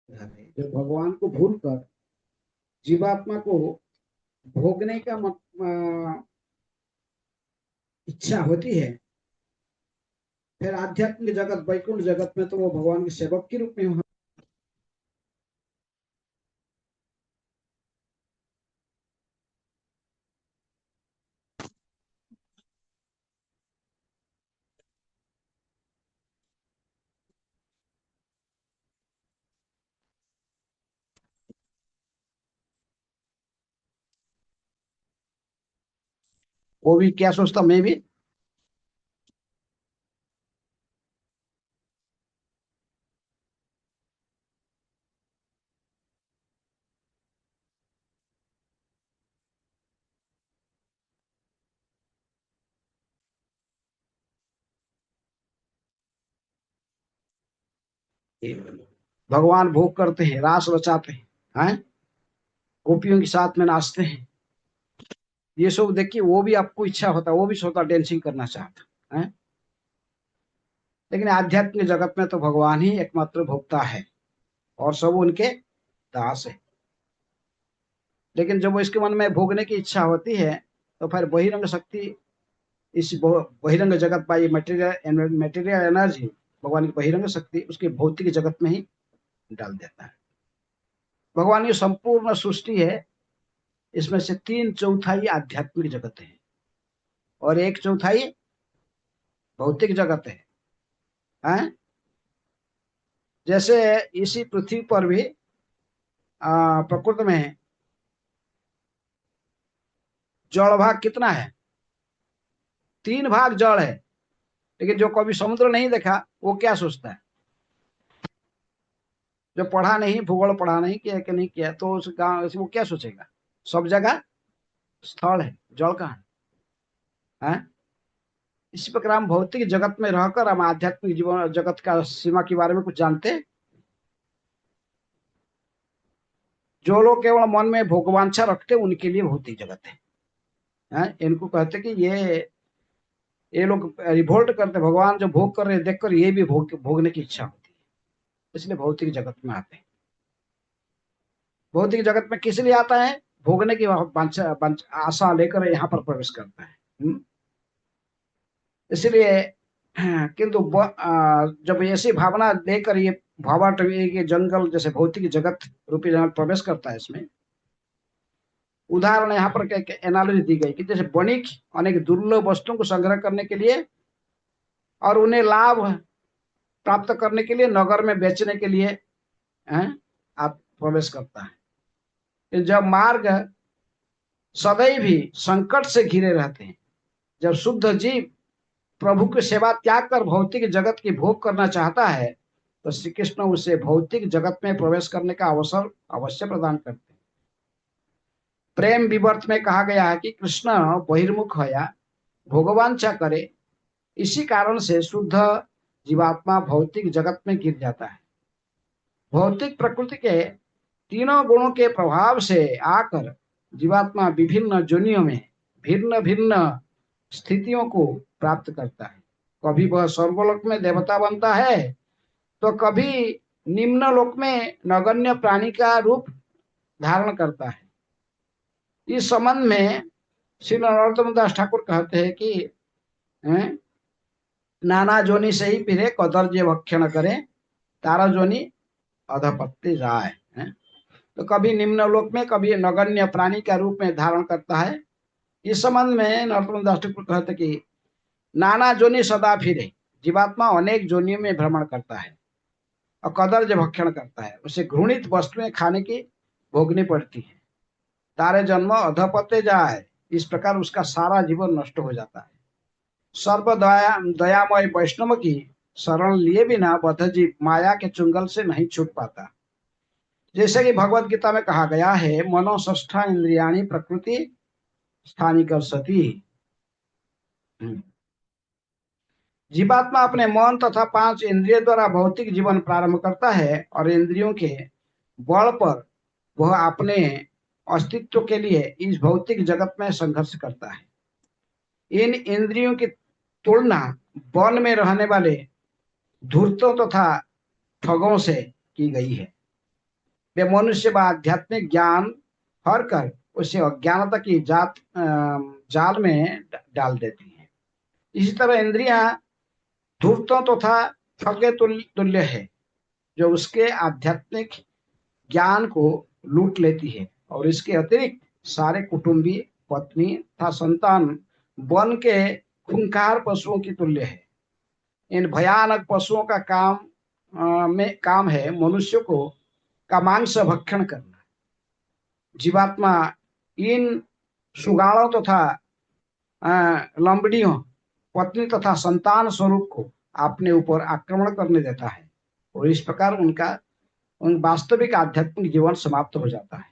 जो भगवान को भूलकर जीवात्मा को भोगने का इच्छा होती है, फिर आध्यात्मिक जगत वैकुंठ जगत में तो वो भगवान के सेवक के रूप में वो भी क्या सोचता, मैं भी भगवान भोग करते हैं, रास रचाते हैं, गोपियों के साथ में नाचते हैं। ये सब देख के वो भी आपको इच्छा होता, वो भी सोता डांसिंग करना चाहता है। लेकिन आध्यात्मिक जगत में तो भगवान ही एकमात्र भोक्ता है और सब उनके दास है। लेकिन जब इसके मन में भोगने की इच्छा होती है तो फिर बहिरंग शक्ति, इस बहिरंग जगत बाई मटेरियल मटेरियल एनर्जी, भगवान की बहिरंग शक्ति उसके भौतिक जगत में ही डाल देता है। भगवान की संपूर्ण सृष्टि है, इसमें से 3/4 आध्यात्मिक जगत है और 1/4 भौतिक जगत है। जैसे इसी पृथ्वी पर भी प्रकृति में जड़ भाग कितना है? 3 भाग जड़ है। लेकिन जो कभी समुद्र नहीं देखा वो क्या सोचता है? जो पढ़ा नहीं, भूगोल पढ़ा नहीं किया कि नहीं किया, तो उस गांव वो क्या सोचेगा? सब जगह स्थल है, जल कहाँ है? इसी प्रकार हम भौतिक जगत में रहकर हम आध्यात्मिक जीवन जगत का सीमा के बारे में कुछ जानते हैं? जो लोग केवल मन में भोगवांछा रखते उनके लिए भौतिक जगत है। इनको कहते कि ये लोग रिवोल्ट करते, भगवान जो भोग कर रहे देखकर ये भी भोगने की इच्छा होती है, इसलिए भौतिक जगत में आते हैं। भौतिक जगत में किस लिए आता है? भोगने की आशा लेकर यहाँ पर प्रवेश करता है। इसलिए किंतु जब ऐसी भावना लेकर ये भावाट के जंगल जैसे भौतिक जगत रूपी जगत प्रवेश करता है, इसमें उदाहरण यहाँ पर एनालॉजी दी गई कि जैसे वणिक अनेक दुर्लभ वस्तुओं को संग्रह करने के लिए और उन्हें लाभ प्राप्त करने के लिए नगर में बेचने के लिए आप प्रवेश करता है। जब मार्ग सदैव ही संकट से घिरे रहते हैं, जब शुद्ध जीव प्रभु की सेवा त्याग कर भौतिक जगत की भोग करना चाहता है, तो श्री कृष्ण उसे भौतिक जगत में प्रवेश करने का अवसर अवश्य प्रदान करते हैं। प्रेम विवर्त में कहा गया है कि कृष्ण बहिर्मुख होया भोगवांछा करे, इसी कारण से शुद्ध जीवात्मा भौतिक जगत में गिर जाता है। भौतिक प्रकृति के तीनों गुणों के प्रभाव से आकर जीवात्मा विभिन्न योनियों में भिन्न भिन्न स्थितियों को प्राप्त करता है। कभी वह स्वर्गलोक में देवता बनता है, तो कभी निम्न लोक में नगण्य प्राणी का रूप धारण करता है। इस संबंध में श्री नरोत्तम दास ठाकुर कहते हैं कि नाना जोनी से ही फिरे कदर्य भक्षण करे, तारा जोनी अधपत्ति जाए। तो कभी निम्न लोक में कभी नगण्य प्राणी का रूप में धारण करता है। इस संबंध में नरोत्तम दास ठाकुर कहते कि नाना जोनी सदा फिरे, जीवात्मा अनेक जोनियों में भ्रमण करता है और कदर्य भक्षण करता है, उसे घृणित वस्तुएं खाने की भोगनी पड़ती है। तारे जन्म अधपते जाए, इस प्रकार उसका सारा जीवन नष्ट हो जाता है। सर्व दयामय वैष्णव की शरण लिए बिना बद्धजीव माया के चुंगल से नहीं छूट पाता। जैसे कि भगवत गीता में कहा गया है, मनोष्ठा इंद्रियाणी प्रकृति स्थानिक सती। जीवात्मा अपने मन तथा 5 इंद्रिय द्वारा भौतिक जीवन प्रारंभ करता है और इंद्रियों के बल पर वह अपने अस्तित्व के लिए इस भौतिक जगत में संघर्ष करता है। इन इंद्रियों की तुलना वन में रहने वाले धूर्तों तथा ठगों से की गई है। वे मनुष्य व आध्यात्मिक ज्ञान हर कर उसे अज्ञानता की जाल में डाल देती हैं। इसी तरह इंद्रियां धूर्तों तथा ठगे तुल्य है, जो उसके आध्यात्मिक ज्ञान को लूट लेती है और इसके अतिरिक्त सारे कुटुंबी, पत्नी तथा संतान वन के खूंखार पशुओं की तुल्य है। इन भयानक पशुओं का काम है मनुष्य को का मांस भक्षण करना। जीवात्मा इन सुगाड़ों तथा लंबड़ियों, पत्नी तथा संतान स्वरूप को अपने ऊपर आक्रमण करने देता है और इस प्रकार उन वास्तविक आध्यात्मिक जीवन समाप्त हो जाता है।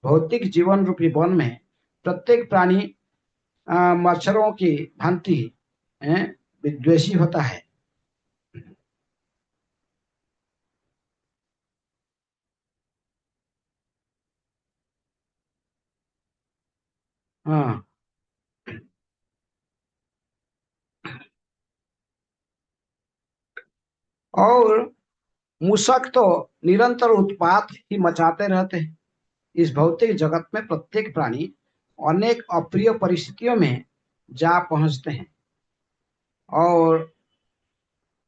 भौतिक जीवन रूपी वन में प्रत्येक प्राणी मच्छरों की भांति विद्वेषी होता है। हाँ, और मूषक तो निरंतर उत्पात ही मचाते रहते हैं। इस भौतिक जगत में प्रत्येक प्राणी अनेक अप्रिय परिस्थितियों में जा पहुंचते हैं और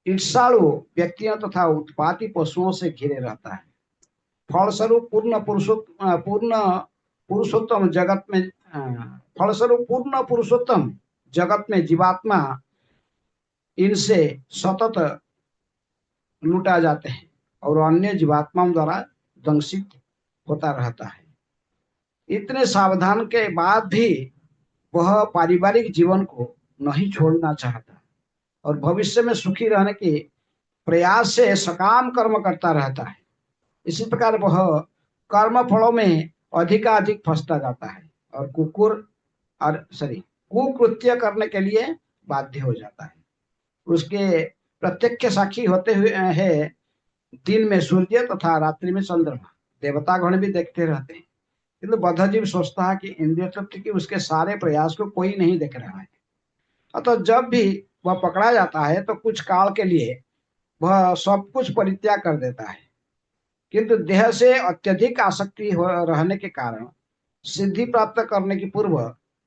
ईर्ष्यालु व्यक्तियों तथा उत्पाती पशुओं से घिरे रहता है। फलस्वरूप पूर्ण पुरुषोत्तम जगत में जीवात्मा इनसे सतत लूटा जाते हैं और अन्य जीवात्माओं द्वारा दंशित होता रहता है। इतने सावधान के बाद भी वह पारिवारिक जीवन को नहीं छोड़ना चाहता और भविष्य में सुखी रहने के प्रयास से सकाम कर्म करता रहता है। इसी प्रकार वह कर्म फलों में अधिकाधिक फंसता जाता है और कुकृत्य करने के लिए बाध्य हो जाता है। उसके प्रत्यक्ष साक्षी होते हुए है दिन में सूर्य तथा रात्रि में चंद्रमा। देवतागण भी देखते रहते हैं, किंतु बद्धजीव सोचता है कि इंद्रिय तृप्ति की उसके सारे प्रयास को कोई नहीं देख रहा है। अतः जब भी वह पकड़ा जाता है तो कुछ काल के लिए वह सब कुछ परित्याग कर देता है, किंतु देह से अत्यधिक आसक्ति रहने के कारण सिद्धि प्राप्त करने की पूर्व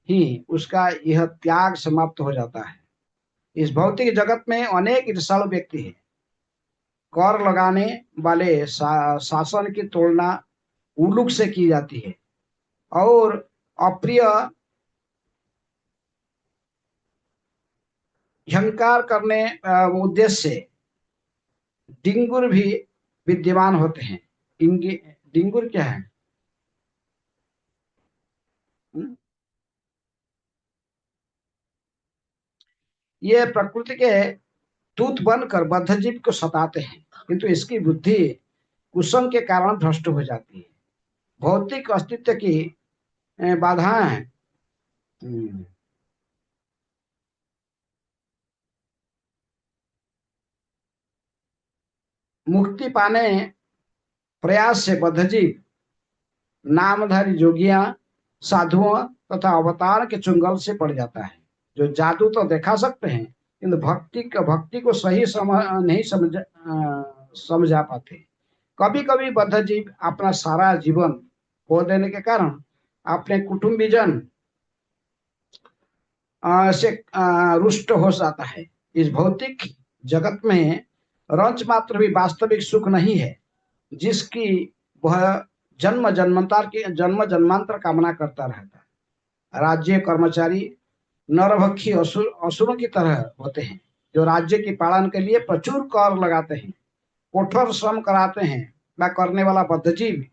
ही उसका यह त्याग समाप्त हो जाता है। इस भौतिक जगत में अनेक ईर्ष्यालु व्यक्ति हैं। कर लगाने वाले शासन की तुलना उलूक से की जाती है और अप्रिय झंकार करने उद्देश्य से डिंगुर भी विद्यमान होते हैं। डिंगुर क्या है? ये प्रकृति के दूत बनकर बद्धजीव को सताते हैं, किंतु इसकी बुद्धि कुसंग के कारण भ्रष्ट हो जाती है। भौतिक अस्तित्व की बाधाएं मुक्ति पाने प्रयास से बद्धजीव नामधारी जोगियां, साधुओं तथा अवतार के चुंगल से पड़ जाता है, जो जादू तो दिखा सकते हैं किंतु भक्ति को सही नहीं समझा पाते। कभी कभी बद्धजीव अपना सारा जीवन खो देने के कारण अपने कुटुंबीजन से रुष्ट हो जाता है। इस भौतिक जगत में रंच मात्र भी वास्तविक सुख नहीं है, जिसकी वह जन्म जन्मांतर कामना करता रहता है। राज्य कर्मचारी नरभक्षी असुरों की तरह होते हैं, जो राज्य की पालन के लिए प्रचुर कर लगाते हैं, कठोर श्रम कराते हैं। वह करने वाला बद्धजीव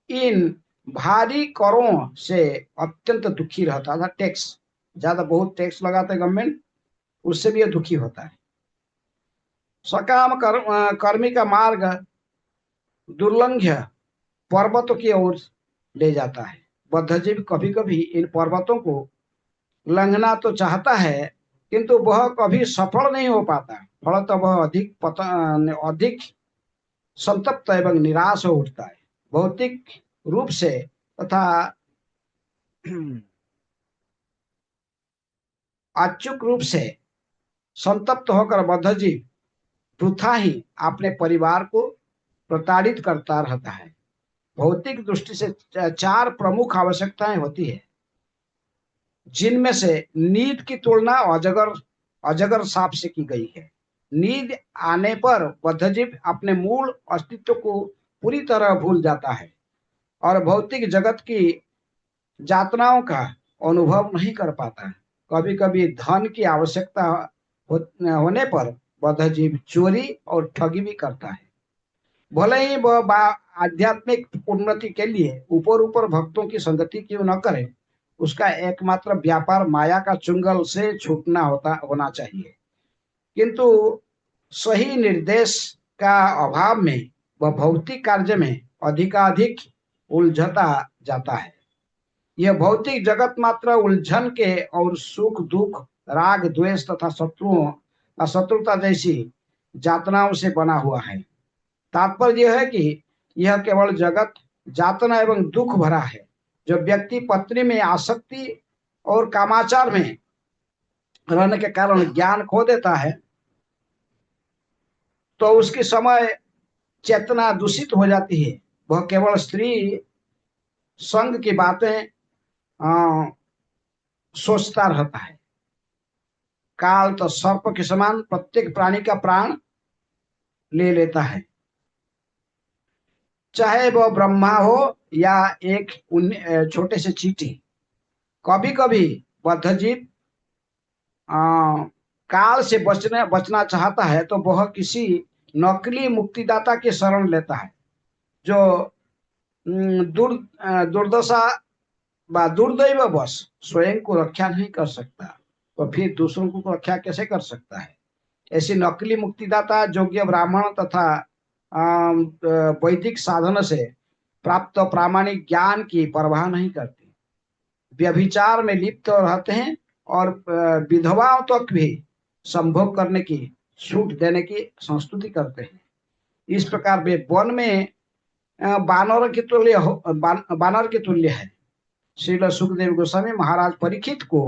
इन भारी करों से अत्यंत दुखी रहता था। टैक्स बहुत टैक्स लगाते गवर्नमेंट, उससे भी यह दुखी होता है। सकाम कर्मी का मार्ग दुर्लंघ्य पर्वतों की ओर ले जाता है। बद्धजीव कभी कभी इन पर्वतों को लंघना तो चाहता है, किंतु वह कभी सफल नहीं हो पाता। फलतः वह अधिक संतप्त एवं निराश हो उठता है। भौतिक रूप से तथा अचूक रूप से संतप्त होकर बद्धजीव वृथा ही अपने परिवार को प्रताड़ित करता रहता है। भौतिक दृष्टि से चार प्रमुख आवश्यकताएं होती है, जिनमें से नींद की तुलना अजगर अजगर सांप से की गई है। नींद आने पर बद्धजीव अपने मूल अस्तित्व को पूरी तरह भूल जाता है और भौतिक जगत की यातनाओं का अनुभव नहीं कर पाता। कभी कभी धन की आवश्यकता होने पर बद्धजीव चोरी और ठगी भी करता है। भले ही वह आध्यात्मिक उन्नति के लिए ऊपर ऊपर भक्तों की संगति क्यों न करे, उसका एकमात्र व्यापार माया का चुंगल से छूटना होना चाहिए। किंतु सही निर्देश का अभाव में वह भौतिक कार्य में अधिकाधिक उलझता जाता है। यह भौतिक जगत मात्र उलझन के और सुख दुख, राग द्वेष तथा शत्रुता जैसी यातनाओं से बना हुआ है। तात्पर्य यह है कि यह केवल जगत यातना एवं दुख भरा है। जो व्यक्ति पत्नी में आसक्ति और कामाचार में रहने के कारण ज्ञान खो देता है, तो उसकी समय चेतना दूषित हो जाती है। वह केवल स्त्री संग की बातें सोचता रहता है। काल तो सर्प के समान प्रत्येक प्राणी का प्राण ले लेता है, चाहे वह ब्रह्मा हो या एक छोटे से चींटी। कभी कभी बद्धजीव काल से बचना चाहता है तो वह किसी नकली मुक्तिदाता की शरण लेता है, जो दुर्दशा दुर्दैववश स्वयं को रक्षा नहीं कर सकता, तो फिर दूसरों को रक्षा कैसे कर सकता है। ऐसी नकली मुक्तिदाता योग्य ब्राह्मण तथा वैदिक साधन से प्राप्त प्रामाणिक ज्ञान की परवाह नहीं करती। व्यभिचार में लिप्त रहते हैं और विधवाओं तक भी संभोग करने की छूट देने की संस्तुति करते हैं। इस प्रकार वे वन में बानर के तुल्य है। श्रील सुखदेव गोस्वामी महाराज परीक्षित को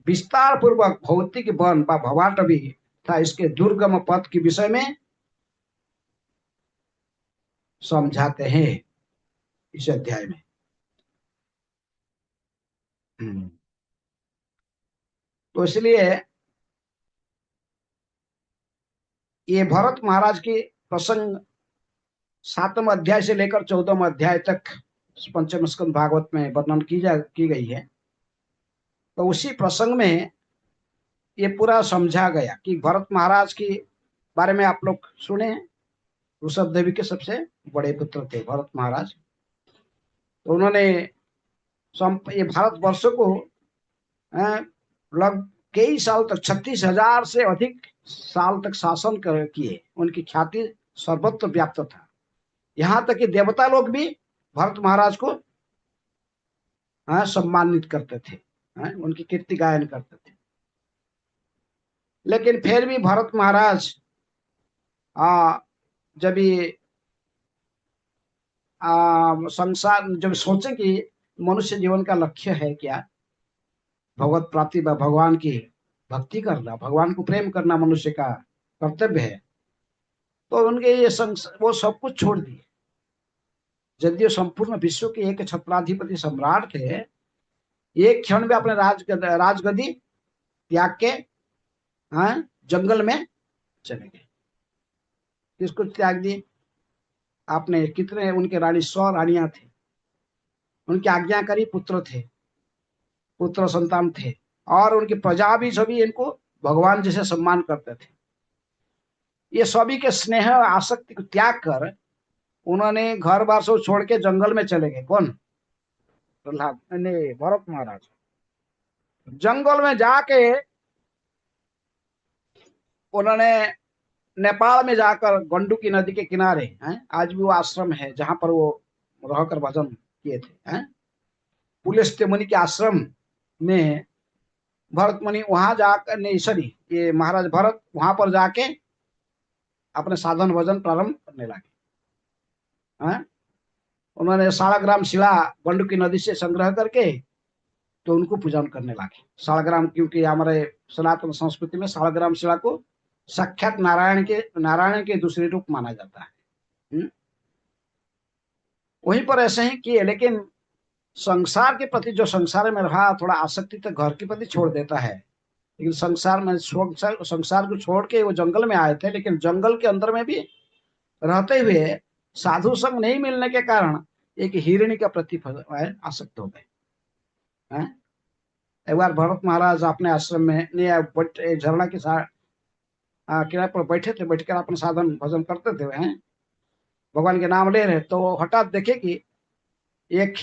विस्तार पूर्वक भौतिक वन व भवाटवी तथा इसके दुर्गम पथ के विषय में समझाते हैं इस अध्याय में। तो इसलिए ये भरत महाराज की प्रसंग 7वें अध्याय से लेकर 14वें अध्याय तक पंचम स्कंद भागवत में वर्णन की गई है। तो उसी प्रसंग में ये पूरा समझा गया कि भरत महाराज के बारे में आप लोग सुने, ऋषभ देवी के सबसे बड़े पुत्र थे भरत महाराज। तो उन्होंने ये भारत वर्ष को लगभग कई साल तक 36,000 से अधिक साल तक शासन किए। उनकी ख्याति सर्वत्र व्याप्त था। यहाँ तक कि देवता लोग भी भरत महाराज को सम्मानित करते थे, उनकी कीर्ति गायन करते थे। लेकिन फिर भी भरत महाराज जब ये संसार जब सोचे कि मनुष्य जीवन का लक्ष्य है क्या, भगवत प्राप्ति व भगवान की भक्ति करना, भगवान को प्रेम करना मनुष्य का कर्तव्य है, तो उनके ये वो सब कुछ छोड़ दिए। यद्यपि संपूर्ण विश्व के एक छत्राधिपति सम्राट थे, एक क्षण में अपने राजगद्दी त्याग के जंगल में चले गए। किसको त्याग दिए आपने? कितने उनके रानी 100 रानियां थी, उनकी आज्ञाकारी पुत्र थे, पुत्र संतान थे, और उनकी प्रजा भी सभी इनको भगवान जैसे सम्मान करते थे। ये सभी के स्नेह आसक्ति को त्याग कर उन्होंने घर बार सब छोड़ के जंगल में चले गए। कौन? प्रहलाद ने भरत महाराज जंगल में जाके उन्होंने नेपाल में जाकर गंडकी नदी के किनारे आज भी वो आश्रम है जहां पर वो रहकर भजन किए थे। पुलस्त्य मुनि के आश्रम में भरत मुनि वहां जाकर नहीं, सॉरी, ये महाराज भरत वहां पर जाके अपने साधन भजन प्रारंभ करने लगे। उन्होंने सालग्राम शिला गंडकी नदी से संग्रह करके तो उनको पूजन करने लगे। सालग्राम, क्योंकि हमारे सनातन संस्कृति में सालग्राम शिला को साक्षात नारायण के दूसरे रूप माना जाता है। वहीं पर ऐसे ही किए, लेकिन संसार के प्रति जो संसार में रहा थोड़ा आसक्ति तो घर के प्रति छोड़ देता है। लेकिन संसार में संसार को छोड़ के वो जंगल में आए थे, लेकिन जंगल के अंदर में भी रहते हुए साधु संग नहीं मिलने के कारण एक हिरणी का प्रति आसक्त हो गए हैं। एक बार भरत महाराज अपने आश्रम में एक झरना के किनारे पर बैठे थे, बैठकर अपने साधन भजन करते थे, हैं भगवान के नाम ले रहे, तो हठात देखे कि एक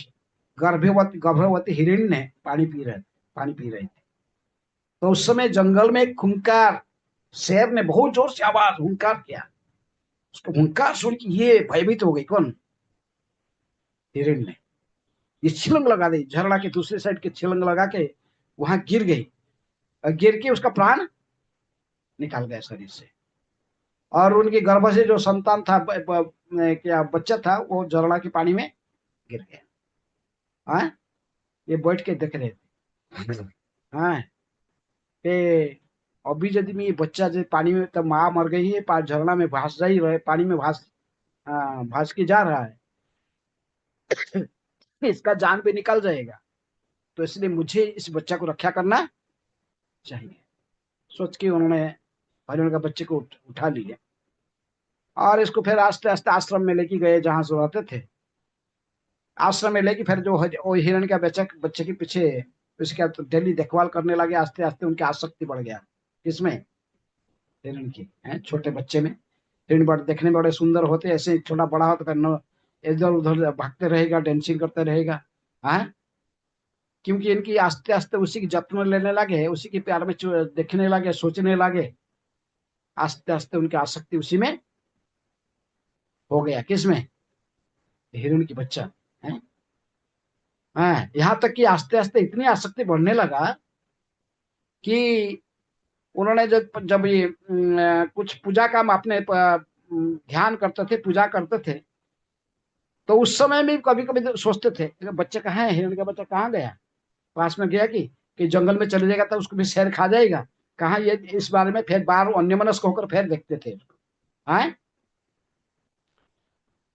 गर्भवती हिरण ने पानी पी रही थी। तो उस समय जंगल में एक खूंखार शेर ने बहुत जोर से आवाज हुंकार किया। उसको हुंकार सुन के ये भयभीत हो गई। कौन? हिरण ने। ये छिलंग लगा दी, झरना के दूसरे साइड के छिलंग लगा के वहां गिर गई, और गिर के उसका प्राण निकाल गया शरीर से। और उनके गर्भ से जो संतान था, क्या बच्चा था, वो झरना के पानी में गिर गया। हाँ, ये बैठ के देख रहे थे। हाँ, अभी यदि में ये बच्चा जो पानी में, तब माँ मर गई है, झरना में भास जा ही रहे, पानी में भास के जा रहा है, इसका जान भी निकल जाएगा। तो इसलिए मुझे इस बच्चा को रक्षा करना चाहिए, सोच के उन्होंने हरिण का बच्चे को उठा लिया और इसको फिर आस्ते आस्ते आश्रम में लेके गए जहां से रहते थे। आश्रम में लेके फिर जो वो हिरण का बच्चे के पीछे उसका तो डेली देखभाल करने लगे। आस्ते आस्ते उनकी आसक्ति बढ़ गया। किसमें? हिरण की। छोटे बच्चे में। हिरण बड़े देखने में बड़े सुंदर होते, ऐसे थोड़ा बड़ा हो तो फिर इधर उधर भागते रहेगा, डांसिंग करते रहेगा। हाँ, क्योंकि इनकी आस्ते आस्ते उसी की जत्न लेने लगे, उसी के प्यार में देखने लगे, सोचने लगे। आस्ते आस्ते उनकी आसक्ति उसी में हो गया। किसमें? हिरण की बच्चा है। हाँ, यहाँ तक कि आस्ते आस्ते इतनी आसक्ति बढ़ने लगा कि उन्होंने जब जब ये कुछ पूजा काम अपने ध्यान करते थे, पूजा करते थे, तो उस समय में कभी कभी सोचते थे बच्चे कहाँ है, हिरण का बच्चा कहाँ गया। पास में गया कि जंगल में चले जाएगा तो उसको भी शेर खा जाएगा, कहाँ ये, इस बारे में फिर बार अन्यमनस्क होकर फिर देखते थे। हाँ,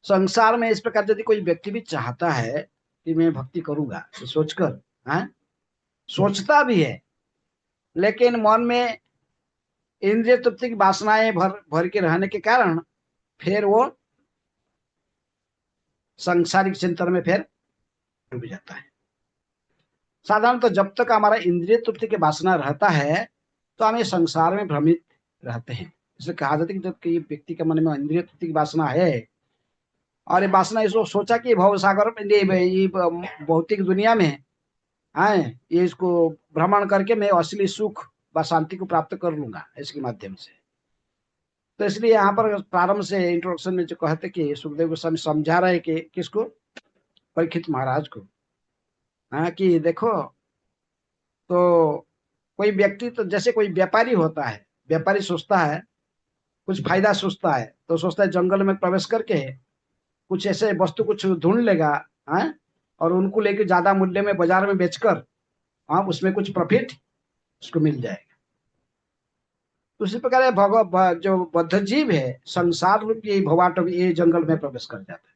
संसार में इस प्रकार यदि कोई व्यक्ति भी चाहता है कि मैं भक्ति करूंगा, तो सोचकर, हाँ, सोचता भी है, लेकिन मन में इंद्रिय तृप्ति की वासनाएं भर के रहने के कारण फिर वो सांसारिक चिंतन में फिर डूब जाता है। साधारणतः जब तक हमारा इंद्रिय तृप्ति की वासना रहता है तो हम ये संसार में भ्रमित रहते हैं। इसलिए कहा जाता है कि जब कि व्यक्ति के मन में इंद्रिय तृप्ति की वासना है और ये वासना इसको सोचा कि भव सागर में ये भौतिक दुनिया में है, ये इसको भ्रमण करके मैं असली सुख व शांति को प्राप्त कर लूंगा इसके माध्यम से। तो इसलिए यहाँ पर प्रारंभ से इंट्रोडक्शन में जो कहते कि सुखदेव गोस्वामी समझा रहे कि किसको? परीक्षित महाराज को। हाँ, कि देखो, तो कोई व्यक्ति, तो जैसे कोई व्यापारी होता है, व्यापारी सोचता है कुछ फायदा, सोचता है तो सोचता है जंगल में प्रवेश करके कुछ ऐसे वस्तु कुछ ढूंढ लेगा, हाँ, और उनको लेके ज्यादा मूल्य में बाजार में बेचकर, हाँ, उसमें कुछ प्रॉफिट उसको मिल जाएगा। तो उसी प्रकार जो बद्ध जीव है, संसार रूपी भवाटव ये जंगल में प्रवेश कर जाता है।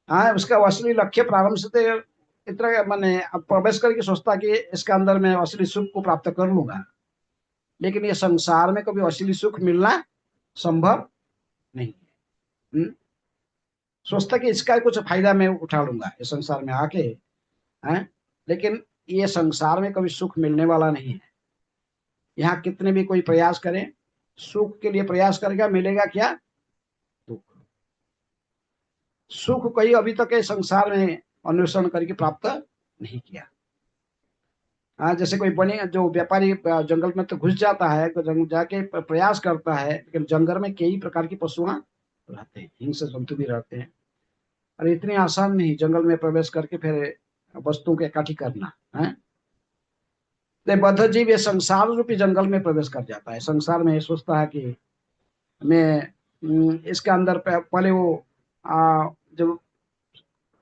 हाँ, उसका असली लक्ष्य प्रारंभ से तो इतना मैंने प्रवेश करके सोचता कि इसके अंदर मैं असली सुख को प्राप्त कर लूंगा, लेकिन ये संसार में कभी असली सुख मिलना संभव नहीं है। सोचता कि इसका कुछ फायदा मैं उठा लूंगा ये संसार में आके, हैं, लेकिन ये संसार में कभी सुख मिलने वाला नहीं है। यहाँ कितने भी कोई प्रयास करें, सुख के लिए प्रयास करेगा, मिलेगा क्या? दुख। सुख कहीं अभी तक ये संसार में अन्वेषण करके प्राप्त नहीं किया। हाँ, जैसे कोई बने जो व्यापारी जंगल में तो घुस जाता है, तो जंगल जाके प्रयास करता है, लेकिन जंगल में कई प्रकार की पशुआं रहते हैं, हिंसक जंतु भी रहते हैं, और इतनी आसान नहीं जंगल में प्रवेश करके फिर वस्तुओं को इकट्ठी करना है। तो बद्ध जीव ये संसार रूपी जंगल में प्रवेश कर जाता है। संसार में ये सोचता है कि मैं इसके अंदर पहले वो जब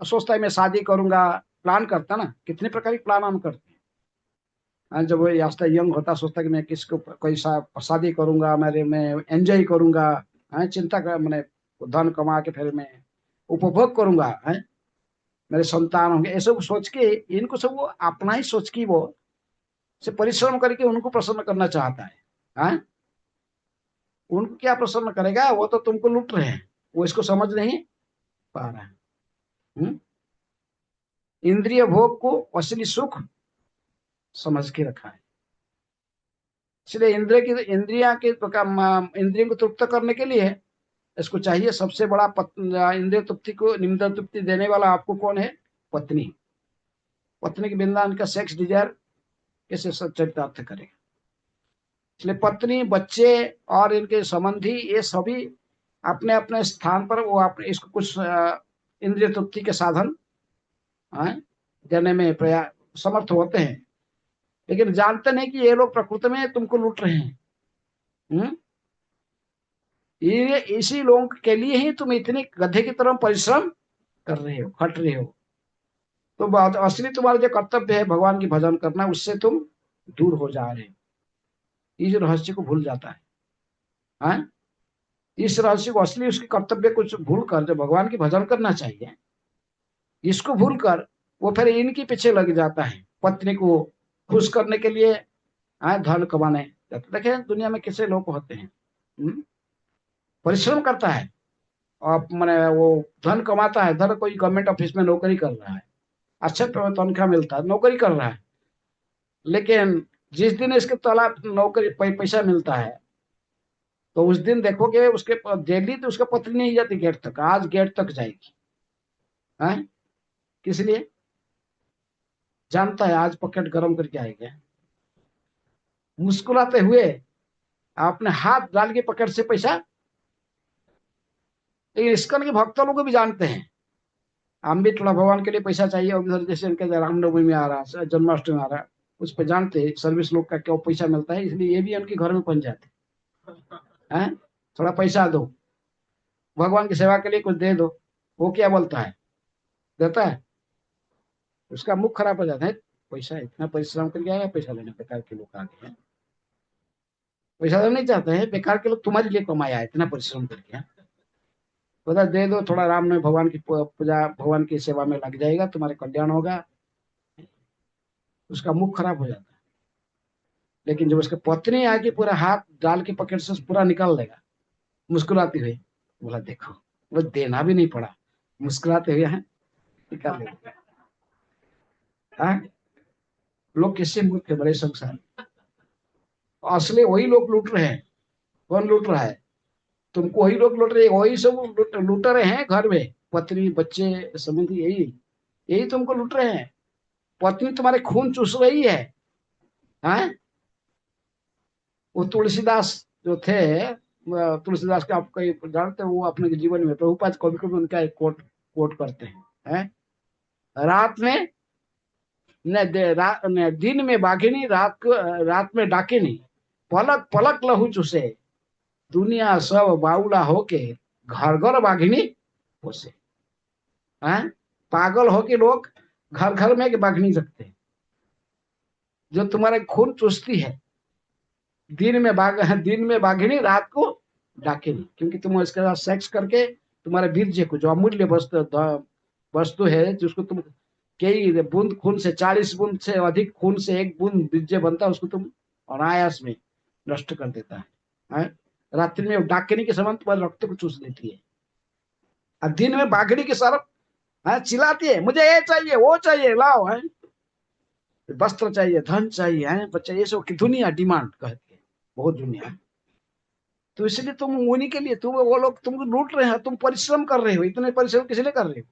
सोचता है मैं शादी करूंगा, प्लान करता ना, कितने प्रकार के प्लान हम करते हैं। जब वो यास्ता यंग होता सोचता कि मैं किसको कोई शादी करूंगा, मैं एंजॉय करूंगा, चिंता कर, मैंने धन कमा के फिर मैं उपभोग करूंगा, है मेरे संतान होंगे, ये सब सोच के, इनको सब वो अपना ही सोच के वो से परिश्रम करके उनको प्रसन्न करना चाहता है। हाँ? उनको क्या प्रसन्न करेगा, वो तो तुमको लूट रहे हैं, वो इसको समझ नहीं पा रहा है। इंद्रिय भोग को असली सुख समझ के रखा है। इसलिए इंद्रियों को तृप्त करने के लिए इसको चाहिए सबसे बड़ा इंद्रिय तृप्ति को, निम्न तृप्ति देने वाला आपको कौन है? पत्नी। पत्नी के बिना इनका सेक्स डिजायर कैसे चरितार्थ करेगा? इसलिए पत्नी, बच्चे और इनके संबंधी, ये सभी अपने अपने स्थान पर वो अपने इसको कुछ इंद्रिय तृप्ति के साधन देने में प्रयास समर्थ होते हैं, लेकिन जानते नहीं कि ये लोग प्रकृति में तुमको लूट रहे हैं। ये इसी लोगों के लिए ही तुम इतनी गधे की तरह परिश्रम कर रहे हो, खट रहे हो। तो बात असली तुम्हारा जो कर्तव्य है भगवान की भजन करना, उससे तुम दूर हो जा रहे हो। इस रहस्य को भूल जाता है। हाँ? इस रहस्य को, असली उसके कर्तव्य को भूल कर, जो भगवान की भजन करना चाहिए, इसको भूल कर वो फिर इनके पीछे लग जाता है, पत्नी को खुश करने के लिए, धन कमाने। देखे दुनिया में किसे लोग होते हैं, परिश्रम करता है और मैंने वो धन कमाता है, धन कोई गवर्नमेंट ऑफिस में नौकरी कर रहा है, अच्छा तनख्वाह मिलता है, नौकरी कर रहा है, लेकिन जिस दिन इसके तालाब नौकरी पैसा मिलता है, तो उस दिन देखोगे उसके डेली तो उसका पत्नी नहीं जाती गेट तक, आज गेट तक जाएगी। है किस लिए? जानता है आज पॉकेट गरम करके आएगा। मुस्कुराते हुए आपने हाथ डाल के पॉकेट से पैसा। लेकिन इस्कॉन के भक्त लोग भी जानते हैं, हम भी थोड़ा भगवान के लिए पैसा चाहिए, और उधर जैसे उनके रामनवमी में आ रहा है, जन्माष्टमी में आ रहा है, उस पर जानते हैं सर्विस लोग का क्या पैसा मिलता है, इसलिए ये भी उनके घर में पहुंच जाते हैं। थोड़ा पैसा दो, भगवान की सेवा के लिए कुछ दे दो। वो क्या बोलता है? देता है? उसका मुख खराब हो जाता है, पैसा इतना परिश्रम करके आया, पैसा लेने बेकार के लोग आ गए हैं। पैसा तो नहीं चाहते हैं, बेकार के लोग तुम्हारे लिए कमाया है इतना परिश्रम करके। पता दे दो थोड़ा, राम में भगवान की पूजा, भगवान की सेवा में लग जाएगा, तुम्हारे कल्याण होगा। उसका मुख खराब हो जाता है। लेकिन जब उसके पत्नी आके पूरा हाथ डाल के पॉकेट से पूरा निकाल लेगा, मुस्कुराती हुई, बोला देखो, वो देना भी नहीं पड़ा, मुस्कुराते हुए है निकाल लेगा। लोग किससे मूर्ख है बड़े संसार। असली वही लोग लूट रहे हैं। कौन लूट रहा है? तुमको वही लोग लूट रहे हैं, वही सब लूट रहे हैं घर में, पत्नी बच्चे संबंधी, यही यही तुमको लूट रहे हैं। पत्नी तुम्हारे खून चूस रही है। हैं? वो तुलसीदास जो थे, तुलसीदास के आप कई जानते हो, वो अपने जीवन में प्रभुपाद कभी कभी उनका एक कोट कोट करते हैं? रात में न दिन में बाघिनी, रात में डाकिनी, पलक पलक लहू चूसे, दुनिया सब बाउला होके घर घर बाघिनी पोसे। पागल होके लोग घर घर में एक बाघिनी रखते हैं, जो तुम्हारे खून चूसती है। दिन में बाघिनी, रात को डाकिनी, क्योंकि तुम इसके साथ सेक्स करके तुम्हारे वीर्य को, जो अमूल्य वस्तु है, जिसको तुम कई बूंद खून से, 40 बूंद से अधिक खून से एक बूंद वीर्य बनता है, उसको तुम अनायास में नष्ट कर देता है। रात्रि में डाकिनी के समान तुम्हारे रक्त को चूस लेती है, और दिन में बाघिनी के सरफ चिल्लाती है, मुझे ये चाहिए, वो चाहिए, लाओ, है वस्त्र चाहिए, धन चाहिए, है बच्चा, ये सब की दुनिया डिमांड कहती है, बहुत दुनिया। तो इसलिए तुम उन्हीं के लिए, तुम वो लोग तुमको लूट रहे हैं, तुम परिश्रम कर रहे हो, इतने परिश्रम किस लिए कर रहे हो?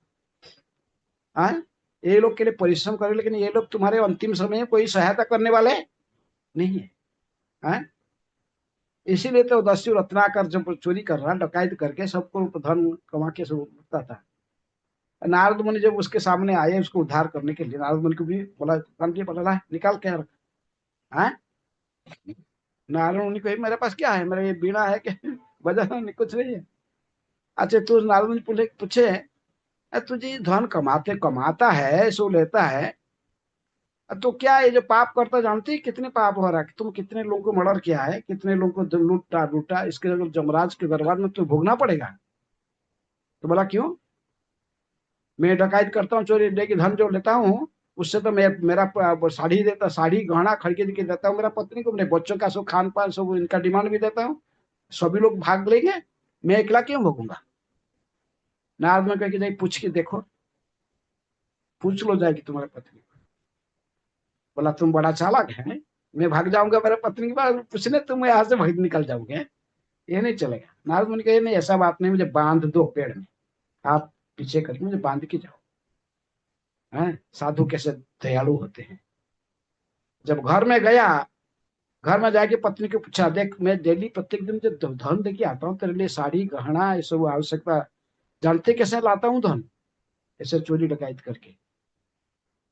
ये लोग के लिए परिश्रम कर रहे हो, लेकिन ये लोग तुम्हारे अंतिम समय में कोई सहायता करने वाले नहीं है। इसीलिए तो दस्यु रत्नाकर जब चोरी कर रहा, डकैत करके सबको धन कमा के सब उठता था, नारद मुनि जब उसके सामने आए उसको उद्धार करने के लिए, नारद मुनि को भी बोला, बोला निकाल के रख। नारद मुनि को मेरे पास क्या है, मेरा ये बीड़ा है कि बजाना, कुछ नहीं है। अच्छा, तू नारद मुनि पूछे तुझे धन कमाता है, सो लेता है, तो क्या ये जो पाप करता, जानती है कितने पाप हो रहा है? तुम कितने लोगों को मर्डर किया है, कितने लोगों को लूटा, इसके जमराज के दरबार में तो भोगना पड़ेगा। तो बोला क्यों? मैं डकायत करता हूँ, चोरी लेके धन जो लेता हूँ उससे तो मैं मेरा साड़ी देता, साड़ी गहना खरीद के देता हूँ मेरा पत्नी को, अपने बच्चों का सब खान पान सब इनका डिमांड भी देता हूँ, सभी लोग भाग लेंगे, मैं अकेला क्यों भोगूंगा। नारद में कह के जाए पूछ के देखो, पूछ लो जाएगी तुम्हारे पत्नी को। बोला तुम बड़ा चालाक है, मैं भाग जाऊंगा मेरे पत्नी के पास पूछने, तुम यहाँ से भाग निकल जाओगे, ये नहीं चलेगा। नारद मुनि कहे नहीं ऐसा बात नहीं, मुझे बांध दो पेड़ में, आप पीछे करके मुझे बांध के जाओ। हैं साधु कैसे दयालु होते हैं। जब घर में गया, घर में जाके पत्नी को पूछा, देख मैं डेली प्रत्येक दिन जो धन लेके आता हूँ तेरे लिए, साड़ी गहना ये सब आवश्यकता, जानते कैसे लाता हूँ धन, ऐसे चोरी डकायत करके।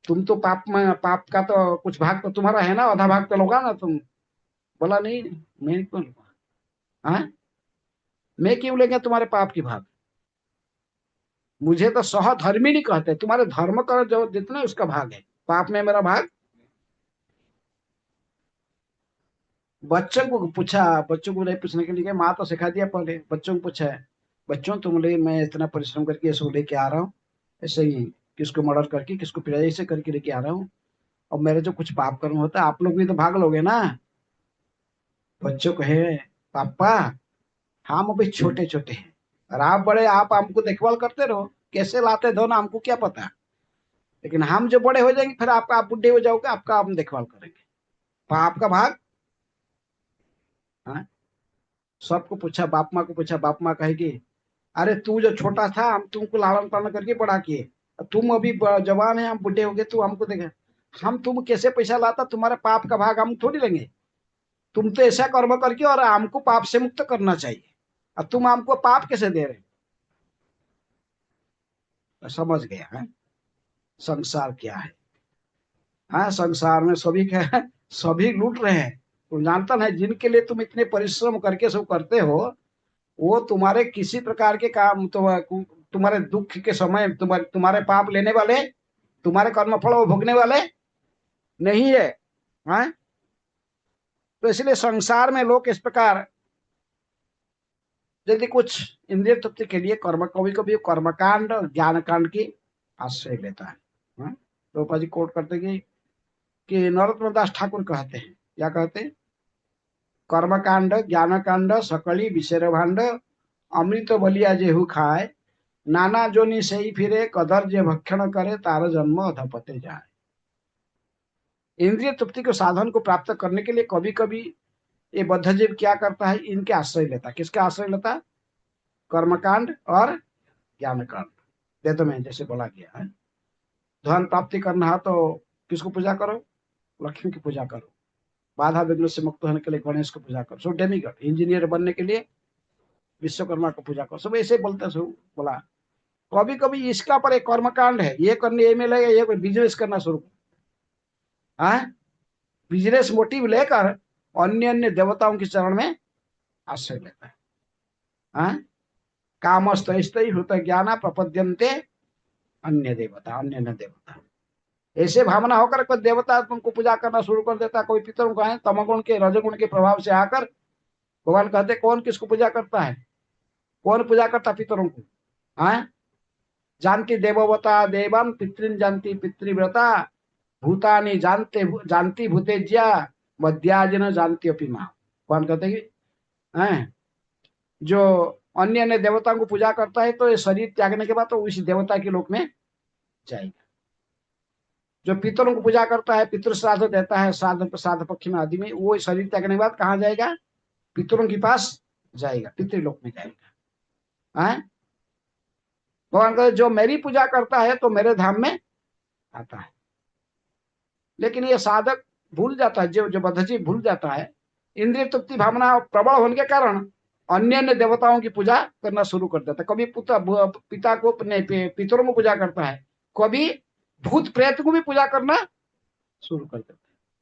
तुम तो पाप में, पाप का तो कुछ भाग तो तुम्हारा है ना, आधा भाग तो लोगा ना तुम। बोला नहीं, मैं क्यों लूंगा, हाँ मैं क्यों लेंगे तुम्हारे पाप की भाग। मुझे तो सहधर्मी नहीं कहते, तुम्हारे धर्म का जो जितना उसका भाग है, पाप में मेरा भाग। बच्चों को पूछा, बच्चों को नहीं पूछने के लिए माँ तो सिखा दिया, पहले बच्चों को पूछा है, बच्चों तुम लिए मैं इतना परिश्रम करके ऐसे लेके आ रहा हूँ, ऐसे ही किसको मर्डर करके किसको पिटाई से करके लेके आ रहा हूँ, और मेरे जो कुछ पाप कर्म होता है आप लोग भी तो भाग लोगे ना। बच्चों कहे पापा हम अभी छोटे छोटे हैं और आप बड़े, आप हमको देखभाल करते रहो, कैसे लाते धो ना हमको क्या पता, लेकिन हम जो बड़े हो जाएंगे फिर आपका, आप बुढ़े हो जाओगे, आपका हम देखभाल करेंगे, पाप का भाग। हाँ सबको पूछा, बाप माँ को पूछा, बाप माँ कहेगी अरे तू जो छोटा था हम तुमको लालन पालन करके बड़ा किए, तुम अभी जवान है हम बुढ़े हो गए, तू हमको देखे, हम तुम कैसे पैसा लाता, तुम्हारे पाप का भाग हम थोड़ी लेंगे। तुम तो ऐसा कर्म करके और हमको पाप से मुक्त करना चाहिए, और तुम हमको पाप कैसे दे रहे हो। समझ गया है संसार क्या है। हाँ संसार में सभी क्या, सभी लूट रहे हैं। तुम जानता है जिनके लिए तुम इतने परिश्रम करके सब करते हो, वो तुम्हारे किसी प्रकार के काम तो, तुम्हारे दुख के समय तुम्हारे तुम्हारे पाप लेने वाले, तुम्हारे कर्मफल वो भोगने वाले नहीं है। हाँ तो इसलिए संसार में लोग इस प्रकार यदि कुछ इंद्रिय तृप्ति के लिए कर्म, कभी कभी कर्मकांड और ज्ञान कांड की आश्रय लेता है। हाँ? रूपा जी कोट करते कि नरोत्तम दास ठाकुर कहते हैं, क्या कहते हैं, कर्मकांड ज्ञान कांड सकली विषय भांड, अमृत बलिया जेहू खाए, नाना जोनि सही फिरे, कदर जे भक्षण करे, तार जन्म अधपते जाए। इंद्रिय तृप्ति के साधन को प्राप्त करने के लिए कभी कभी ये बद्ध जीव क्या करता है, इनके आश्रय लेता है। किसके आश्रय लेता है, कर्मकांड और ज्ञान कांड। वेद में जैसे बोला गया है, धन प्राप्ति करना है तो किसको पूजा करो, लक्ष्मी की पूजा करो, बाधा विघ्न से मुक्त होने के लिए गणेश को पूजा करो, सब डेमीगॉड, इंजीनियर बनने के लिए विश्वकर्मा को पूजा करो, सब ऐसे बोलते सब बोला। कभी कभी इसका पर एक कर्मकांड है, ये करने ये मिलेगा, ये बिजनेस करना शुरू, हाँ बिजनेस मोटिव लेकर अन्य अन्य देवताओं के चरण में आश्रय लेता है। हाँ कामस्त ही होता ज्ञाना प्रपद्यंते अन्य देवता, अन्य अन्य देवता, ऐसे भावना होकर कोई देवता तुमको पूजा करना शुरू कर देता। कोई पितरों को है तमगुण के रजगुण के प्रभाव से आकर, भगवान कहते कौन किसको पूजा करता है, कौन पूजा करता पितरों को, हाँ जानती देववता देवम पितृन जानती पितृव्रता, भूतानी जानते जानती भूतेज्या, मध्याजन जानती अपी माँ। कौन कहते कि हैं जो अन्य अन्य देवताओं को पूजा करता है तो ये शरीर त्यागने के बाद तो उसी देवता के लोक में जाएगा। जो पितरों को पूजा करता है, पितृ श्राद्ध देता है, श्राद्ध पक्ष में आदि में, वो शरीर त्यागने के बाद कहाँ जाएगा, पितरों के पास जाएगा, पितृलोक में जाएगा। हाँ भगवान कहते जो मेरी पूजा करता है तो मेरे धाम में आता है। लेकिन ये साधक भूल जाता है, जो जो बद्धजीव भूल जाता है, इंद्रिय तृप्ति भावना प्रबल होने के कारण अन्य अन्य देवताओं की पूजा करना शुरू कर देता है। कभी पिता को पितरों को पूजा करता है, कभी भूत प्रेत को भी पूजा करना शुरू कर देता है।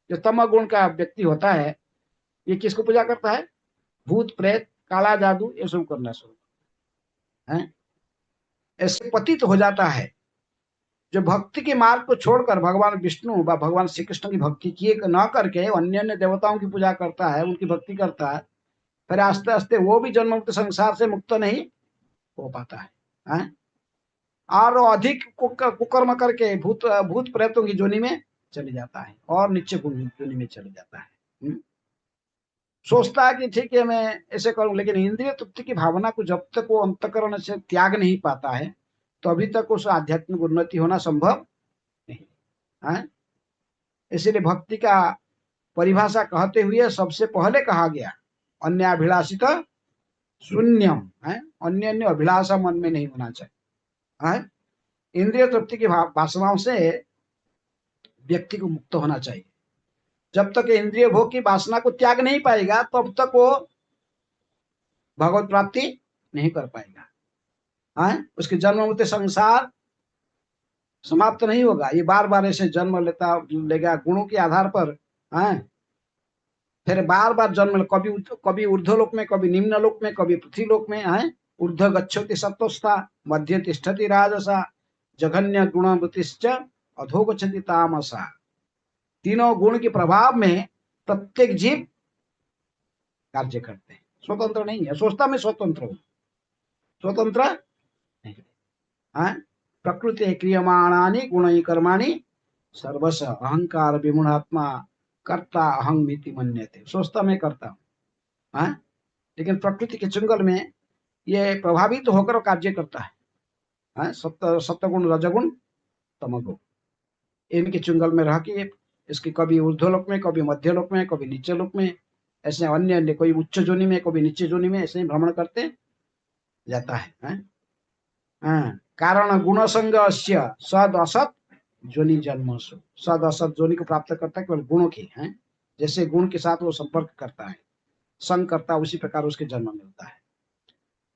जो तम गुण का व्यक्ति होता है ये किसको पूजा करता है, भूत प्रेत काला जादू ये सब करना शुरू है। ऐसे पतित हो जाता है। जो भक्ति के मार्ग को छोड़कर भगवान विष्णु व भगवान श्री कृष्ण की भक्ति किए न करके अन्य अन्य देवताओं की पूजा करता है, उनकी भक्ति करता है, फिर आस्ते आस्ते वो भी जन्म मुक्त संसार से मुक्त नहीं हो पाता है। और वो अधिक कुकर्म करके भूत भूत प्रेतों की जोनी में चले जाता है और नीचे जोनी में चले जाता है। सोचता है कि ठीक है मैं ऐसे करूं, लेकिन इंद्रिय तृप्ति की भावना को जब तक वो अंतकरण से त्याग नहीं पाता है तो अभी तक उस आध्यात्मिक उन्नति होना संभव नहीं है। इसीलिए भक्ति का परिभाषा कहते हुए सबसे पहले कहा गया अन्याभिलाषित शून्यम है, अन्य अन्य अभिलाषा मन में नहीं होना चाहिए है। इंद्रिय तृप्ति की वासनाओं से व्यक्ति को मुक्त होना चाहिए। जब तक इंद्रिय भोग की वासना को त्याग नहीं पाएगा तब तक वो भगवत प्राप्ति नहीं कर पाएगा है। उसके जन्म मृत्यु संसार समाप्त नहीं होगा, ये बार बार ऐसे जन्म लेगा गुणों के आधार पर है। फिर बार बार जन्म, कभी ऊर्ध्वलोक में, कभी निम्नलोक में, कभी पृथ्वीलोक में है। ऊर्ध्व गच्छति सत्वस्था, मध्य तिष्ठति राजसा, जघन्य गुणवृत्तिश्च अधो गच्छति तामसा। तीनों गुण के प्रभाव में प्रत्येक जीव कार्य करते हैं, स्वतंत्र नहीं है। सोचता मैं स्वतंत्र हूं, स्वतंत्र नहीं है। प्रकृति क्रियमाणानि गुणै कर्माणि सर्वश अहंकार विमूढ़ात्मा कर्ता अहं मिति मन्यते। सोचता मैं करता हूं, लेकिन प्रकृति के चंगल में ये प्रभावित होकर कार्य करता है। सत्वगुण रजगुण तमगुण इनके चंगल में रह के इसके कभी ऊर्ध्वलोक में, कभी मध्यलोक में, कभी नीचे लोक में, ऐसे अन्य अन्य, कोई उच्च जोनि में, कभी नीचे जोनि में, ऐसे भ्रमण करते जाता है। कारण गुण संग सद असत जोनि जन्मसु। सद असत जोनि को प्राप्त करता है केवल गुणों की है। जैसे गुण के साथ वो संपर्क करता है, संग करता है, उसी प्रकार उसके जन्म मिलता है।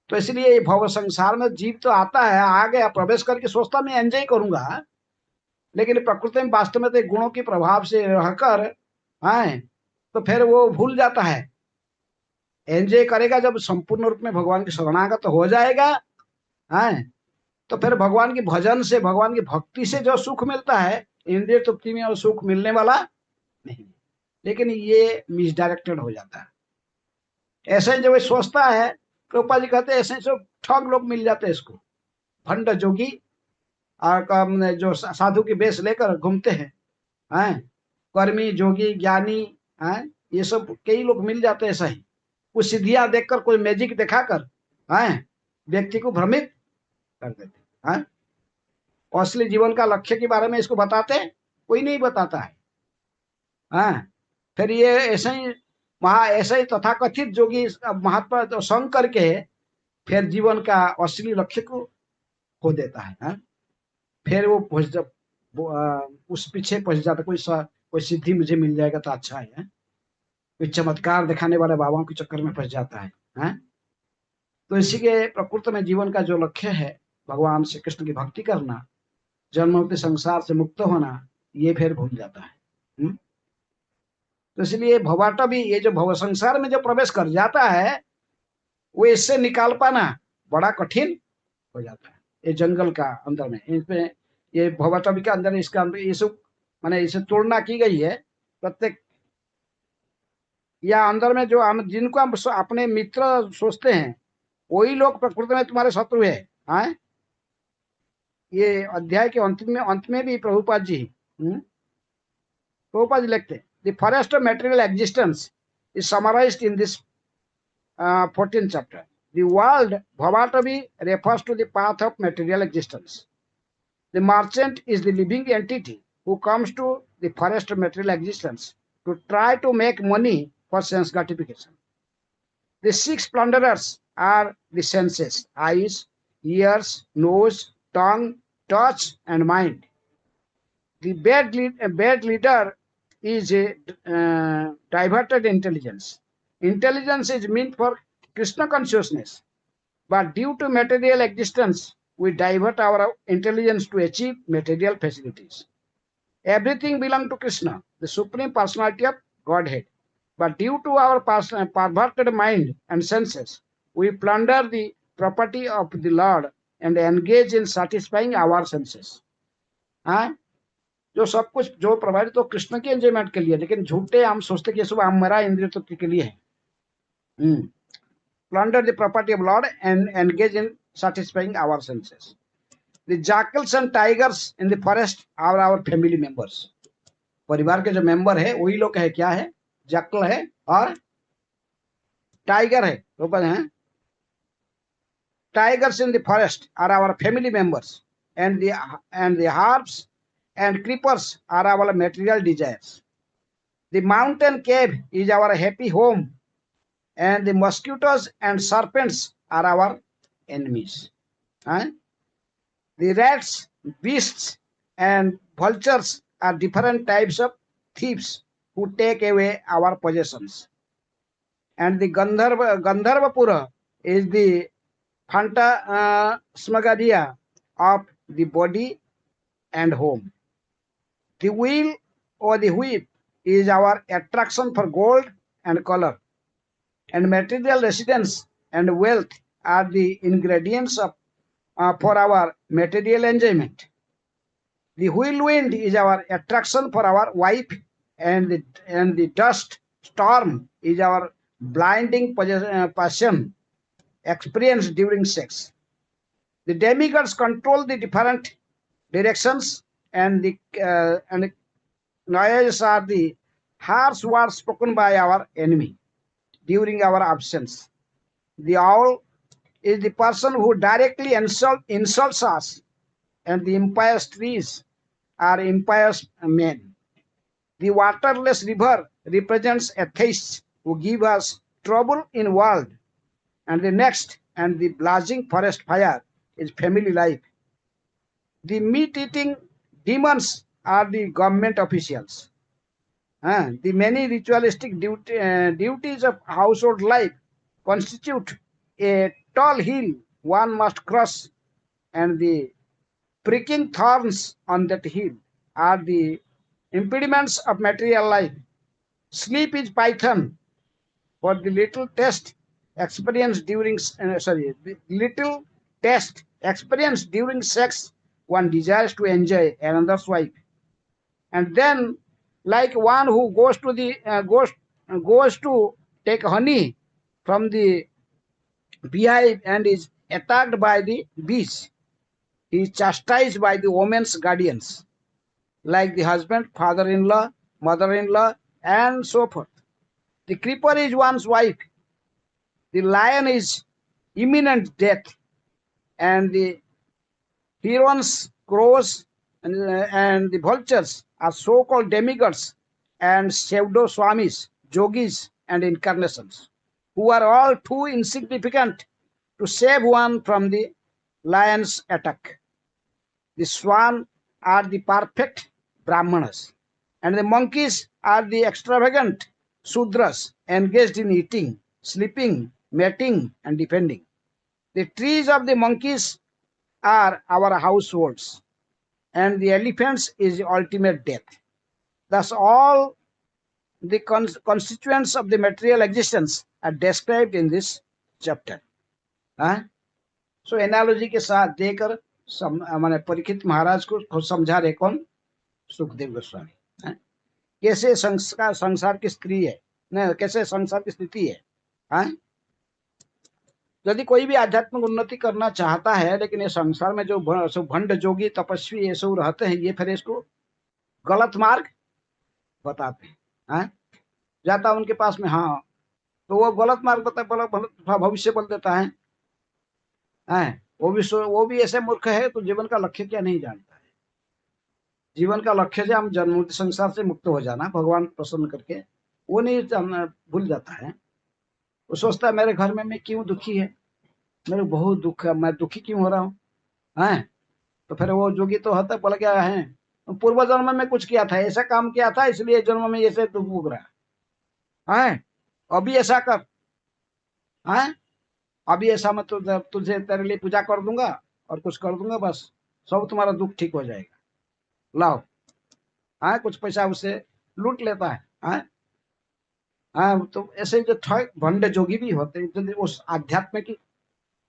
तो इसलिए भव संसार में जीव तो आता है, आ गया, प्रवेश करके सोचता मैं एंजॉय करूंगा, लेकिन प्रकृति में वास्तव में तो गुणों के प्रभाव से रहकर है तो फिर वो भूल जाता है। एंजॉय करेगा जब संपूर्ण रूप में भगवान की शरणागत हो जाएगा है, तो फिर भगवान की भजन से, भगवान की भक्ति से जो सुख मिलता है, इंद्रिय तृप्ति में वो सुख मिलने वाला नहीं। लेकिन ये मिसडायरेक्टेड हो जाता है। ऐसे जब सोचता है, प्रभुपाद जी कहते हैं ऐसे सब ठग लोग मिल जाते हैं इसको, भंड जोगी और जो साधु की वेश लेकर घूमते हैं, कर्मी जोगी ज्ञानी हैं, ये सब कई लोग मिल जाते हैं। ऐसा ही कुछ सिद्धियां देखकर, कोई मैजिक दिखाकर व्यक्ति को भ्रमित कर देते हैं। असली जीवन का लक्ष्य के बारे में इसको बताते कोई नहीं बताता है। फिर ये ऐसे ही ऐसे ही तथाकथित जोगी महात्मा तो संग करके फिर जीवन का असली लक्ष्य को खो देता है। फिर वो उस पीछे पहुंच जाता, कोई सिद्धि मुझे मिल जाएगा तो अच्छा है, कोई चमत्कार दिखाने वाले बाबाओं के चक्कर में फंस जाता है। तो इसी के प्रकृति में जीवन का जो लक्ष्य है भगवान श्री कृष्ण की भक्ति करना, जन्म मृत्यु संसार से मुक्त होना, ये फिर भूल जाता है। तो इसलिए भवाटा भी, ये जो भव संसार में जो प्रवेश कर जाता है वो इससे निकाल पाना बड़ा कठिन हो जाता है। ये जंगल का अंदर में, इसमें ये भवाटवी के अंदर, इसका अंदर ये सब माने इसे तोड़ना की गई है प्रत्येक, या अंदर में जो हम जिनको हम अपने मित्र सोचते हैं वही लोग प्रकृति में तुम्हारे शत्रु है। ये अध्याय के अंत में भी प्रभुपाद जी लिखते हैं, the forest of material existence is summarised in this 14th chapter. The world Bhavatavi refers to the path of material existence. The merchant is the living entity who comes to the forest of material existence to try to make money for sense gratification. The 6 plunderers are the senses: eyes, ears, nose, tongue, touch, and mind. The bad leader is a diverted intelligence. Intelligence is meant for Krishna consciousness, but due to material existence, we divert our intelligence to achieve material facilities. Everything belongs to Krishna, the Supreme Personality of Godhead. But due to our perverted mind and senses, we plunder the property of the Lord and engage in satisfying our senses. जो सब कुछ जो provide तो कृष्ण के enjoyment के लिए, लेकिन झूठे हम सोचते कि सब हमारा इंद्रिय तृप्ति के लिए है। Plunder the property of Lord and engage in satisfying our senses. The jackals and tigers in the forest are our family members. परिवार के जो मेंबर है वही लोग है, क्या है, जैकल है और टाइगर है, ऊपर है। Tigers in the forest are our family members, and the harps and creepers are our material desires. The mountain cave is our happy home, and the mosquitoes and serpents are our enemies. Huh? The rats, beasts, and vultures are different types of thieves who take away our possessions. And the Gandharvapura is the phantasmagoria of the body and home. The wheel or the whip is our attraction for gold and color, and material residence and wealth are the ingredients for our material enjoyment. The whirlwind is our attraction for our wife, and the dust storm is our blinding passion experienced during sex. The demigods control the different directions, and the noises are the harsh words spoken by our enemy during our absence. The owl is the person who directly insults us, and the impious trees are impious men. The waterless river represents atheists who give us trouble in world, and the blazing forest fire is family life. The meat-eating demons are the government officials. The many ritualistic duties of household life constitute a tall hill one must cross, and the pricking thorns on that hill are the impediments of material life. Sleep is python for the little test experienced during sex. One desires to enjoy another's wife, and then, like one who goes to take honey from the beehive and is attacked by the bees, he is chastised by the woman's guardians, like the husband, father-in-law, mother-in-law, and so forth. The creeper is one's wife. The lion is imminent death, and the herons, crows, and the vultures are so-called demigods and pseudo-swamis, yogis, and incarnations, who are all too insignificant to save one from the lion's attack. The swan are the perfect brahmanas, and the monkeys are the extravagant Sudras engaged in eating, sleeping, mating, and defending. The trees of the monkeys are our households, and the elephants is the ultimate death. Thus, all the constituents of the material existence are described in this chapter. So, analogy के साथ देकर मैंने परीक्षित महाराज को समझा रहे कौन, सुखदेव गोस्वामी, कैसे संसार की स्त्री है, न कैसे संसार की स्थिति है। यदि कोई भी आध्यात्मिक उन्नति करना चाहता है, लेकिन ये संसार में जो भंड जोगी तपस्वी ये सब रहते हैं, ये फिर इसको गलत मार्ग बताते हैं। जाता उनके पास में, हाँ, तो वो गलत मार्ग बताए, भविष्य बोल देता है। वो भी ऐसे मूर्ख है तो जीवन का लक्ष्य क्या नहीं जानता है। जीवन का लक्ष्य से हम जन्म संसार से मुक्त हो जाना, भगवान प्रसन्न करके, वो नहीं भूल जाता है। वो सोचता है मेरे घर में मैं क्यों दुखी है, मेरे बहुत दुख है, मैं दुखी क्यों हो रहा हूँ। तो फिर वो जोगी तो होता बोला क्या है, पूर्व जन्म में कुछ किया था, ऐसा काम किया था, इसलिए जन्म में ऐसे दुख भोग रहा है। अभी ऐसा कर, अभी ऐसा मत, तुझे तेरे लिए पूजा कर दूंगा और कुछ कर दूंगा, बस सब तुम्हारा दुख ठीक हो जाएगा, लाओ। कुछ पैसा उससे लूट लेता है। तो ऐसे जो भंड जोगी भी होते हैं, यदि उस आध्यात्मिक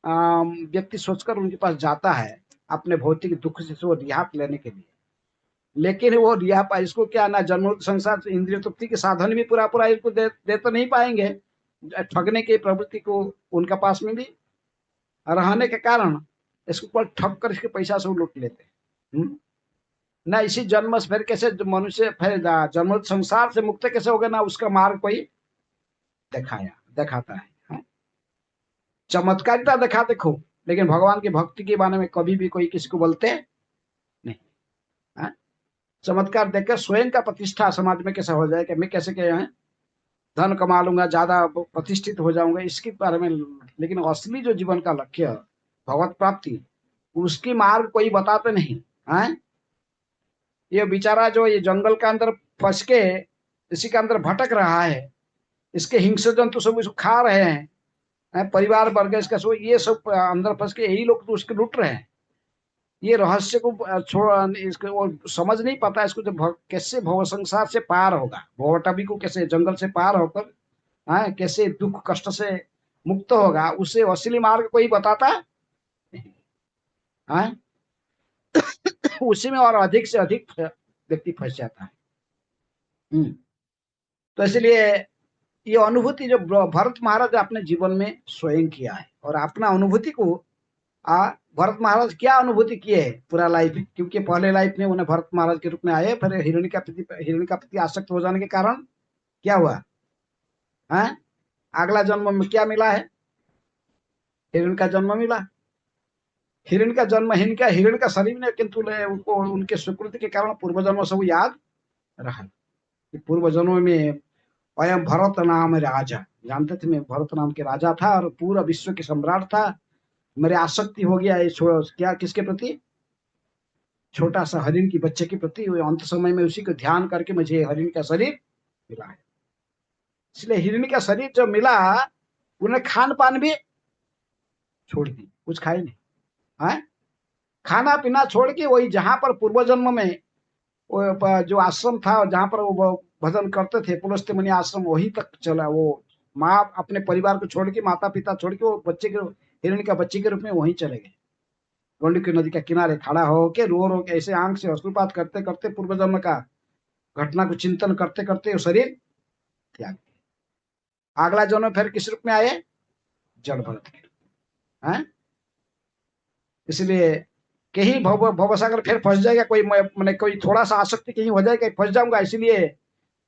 व्यक्ति सोचकर उनके पास जाता है अपने भौतिक दुख से वो रियात लेने के लिए, लेकिन वो रिया इसको क्या ना जन्म संसार से इंद्रिय तृप्ति के साधन भी पूरा इसको दे तो नहीं पाएंगे। ठगने की प्रवृत्ति को उनके पास में भी रहने के कारण इसके ऊपर ठग कर इसके पैसा सब लूट लेते हैं। ना इसी जन्म से फिर कैसे मनुष्य फिर जन्म संसार से मुक्त कैसे होगा, ना उसका मार्ग कोई दिखाता है। चमत्कारिता दिखाते खूब, लेकिन भगवान की भक्ति के बारे में कभी भी कोई किसी को बोलते नहीं। हाँ? चमत्कार देखकर स्वयं का प्रतिष्ठा समाज में कैसे हो जाएगा, मैं कैसे धन कमा लूंगा, ज्यादा प्रतिष्ठित हो जाऊंगा, इसके बारे में। लेकिन असली जो जीवन का लक्ष्य भगवत प्राप्ति, उसकी मार्ग कोई बताते नहीं है। ये बेचारा जो ये जंगल के अंदर फंस के इसी के अंदर भटक रहा है, इसके हिंसक जंतु सब इसको खा रहे हैं, परिवार वर्ग इसका सब, ये सब अंदर फंस के यही लोग तो उसके लूट रहे हैं। ये रहस्य को छोड़ इसको वो समझ नहीं पाता, इसको जब कैसे भव संसार से पार होगा, भवटवी को कैसे जंगल से पार होकर कैसे दुख कष्ट से मुक्त होगा, उसे असली मार्ग कोई बताता है। उसी में और अधिक से अधिक व्यक्ति फंस जाता है। तो इसलिए ये अनुभूति जो भरत महाराज अपने जीवन में स्वयं किया है, और अपना अनुभूति को भरत महाराज क्या अनुभूति किए है पूरा लाइफ, क्योंकि पहले लाइफ में उन्हें भरत महाराज के रूप में आए, फिर हिरण्य का प्रति आसक्त हो जाने के कारण क्या हुआ है, अगला जन्म में क्या मिला है, हिरण का जन्म मिला। हिरण का जन्म हिरण का शरीर ने, किंतु उनको उनके स्वीकृति के कारण पूर्व जन्म सब याद रहा कि पूर्व जन्म में अयम भरत नाम राजा, जानते थे मैं भरत नाम के राजा था और पूरा विश्व के सम्राट था। मेरे आसक्ति हो गया ये क्या, किसके प्रति, छोटा सा हरिण की बच्चे के प्रति। अंत समय में उसी को ध्यान करके मुझे हरिण का शरीर मिला है। इसलिए हिरण का शरीर जब मिला, उन्हें खान पान भी छोड़ दी, कुछ खाई नहीं है, खाना पीना छोड़ के वही जहां पर पूर्व जन्म में वो जो आश्रम था, जहां पर वो भजन करते थे, पुलस्त्य मुनि आश्रम, वही तक चला। वो माँ अपने परिवार को छोड़ के, माता पिता छोड़ के, वो बच्चे के हिरण का बच्चे के रूप में वहीं चले गए। गंडकी नदी के किनारे खड़ा होके रो के ऐसे आंख से अश्रुपात करते करते पूर्व जन्म का घटना को चिंतन करते करते वो शरीर त्याग दिया। अगला जन्म फिर किस रूप में आए, जड़ भरत के रूप में। इसलिए कहीं भवसागर फिर फंस जाएगा, कोई मैंने कोई थोड़ा सा आसक्ति कहीं हो जाएगा, फंस जाऊंगा। इसलिए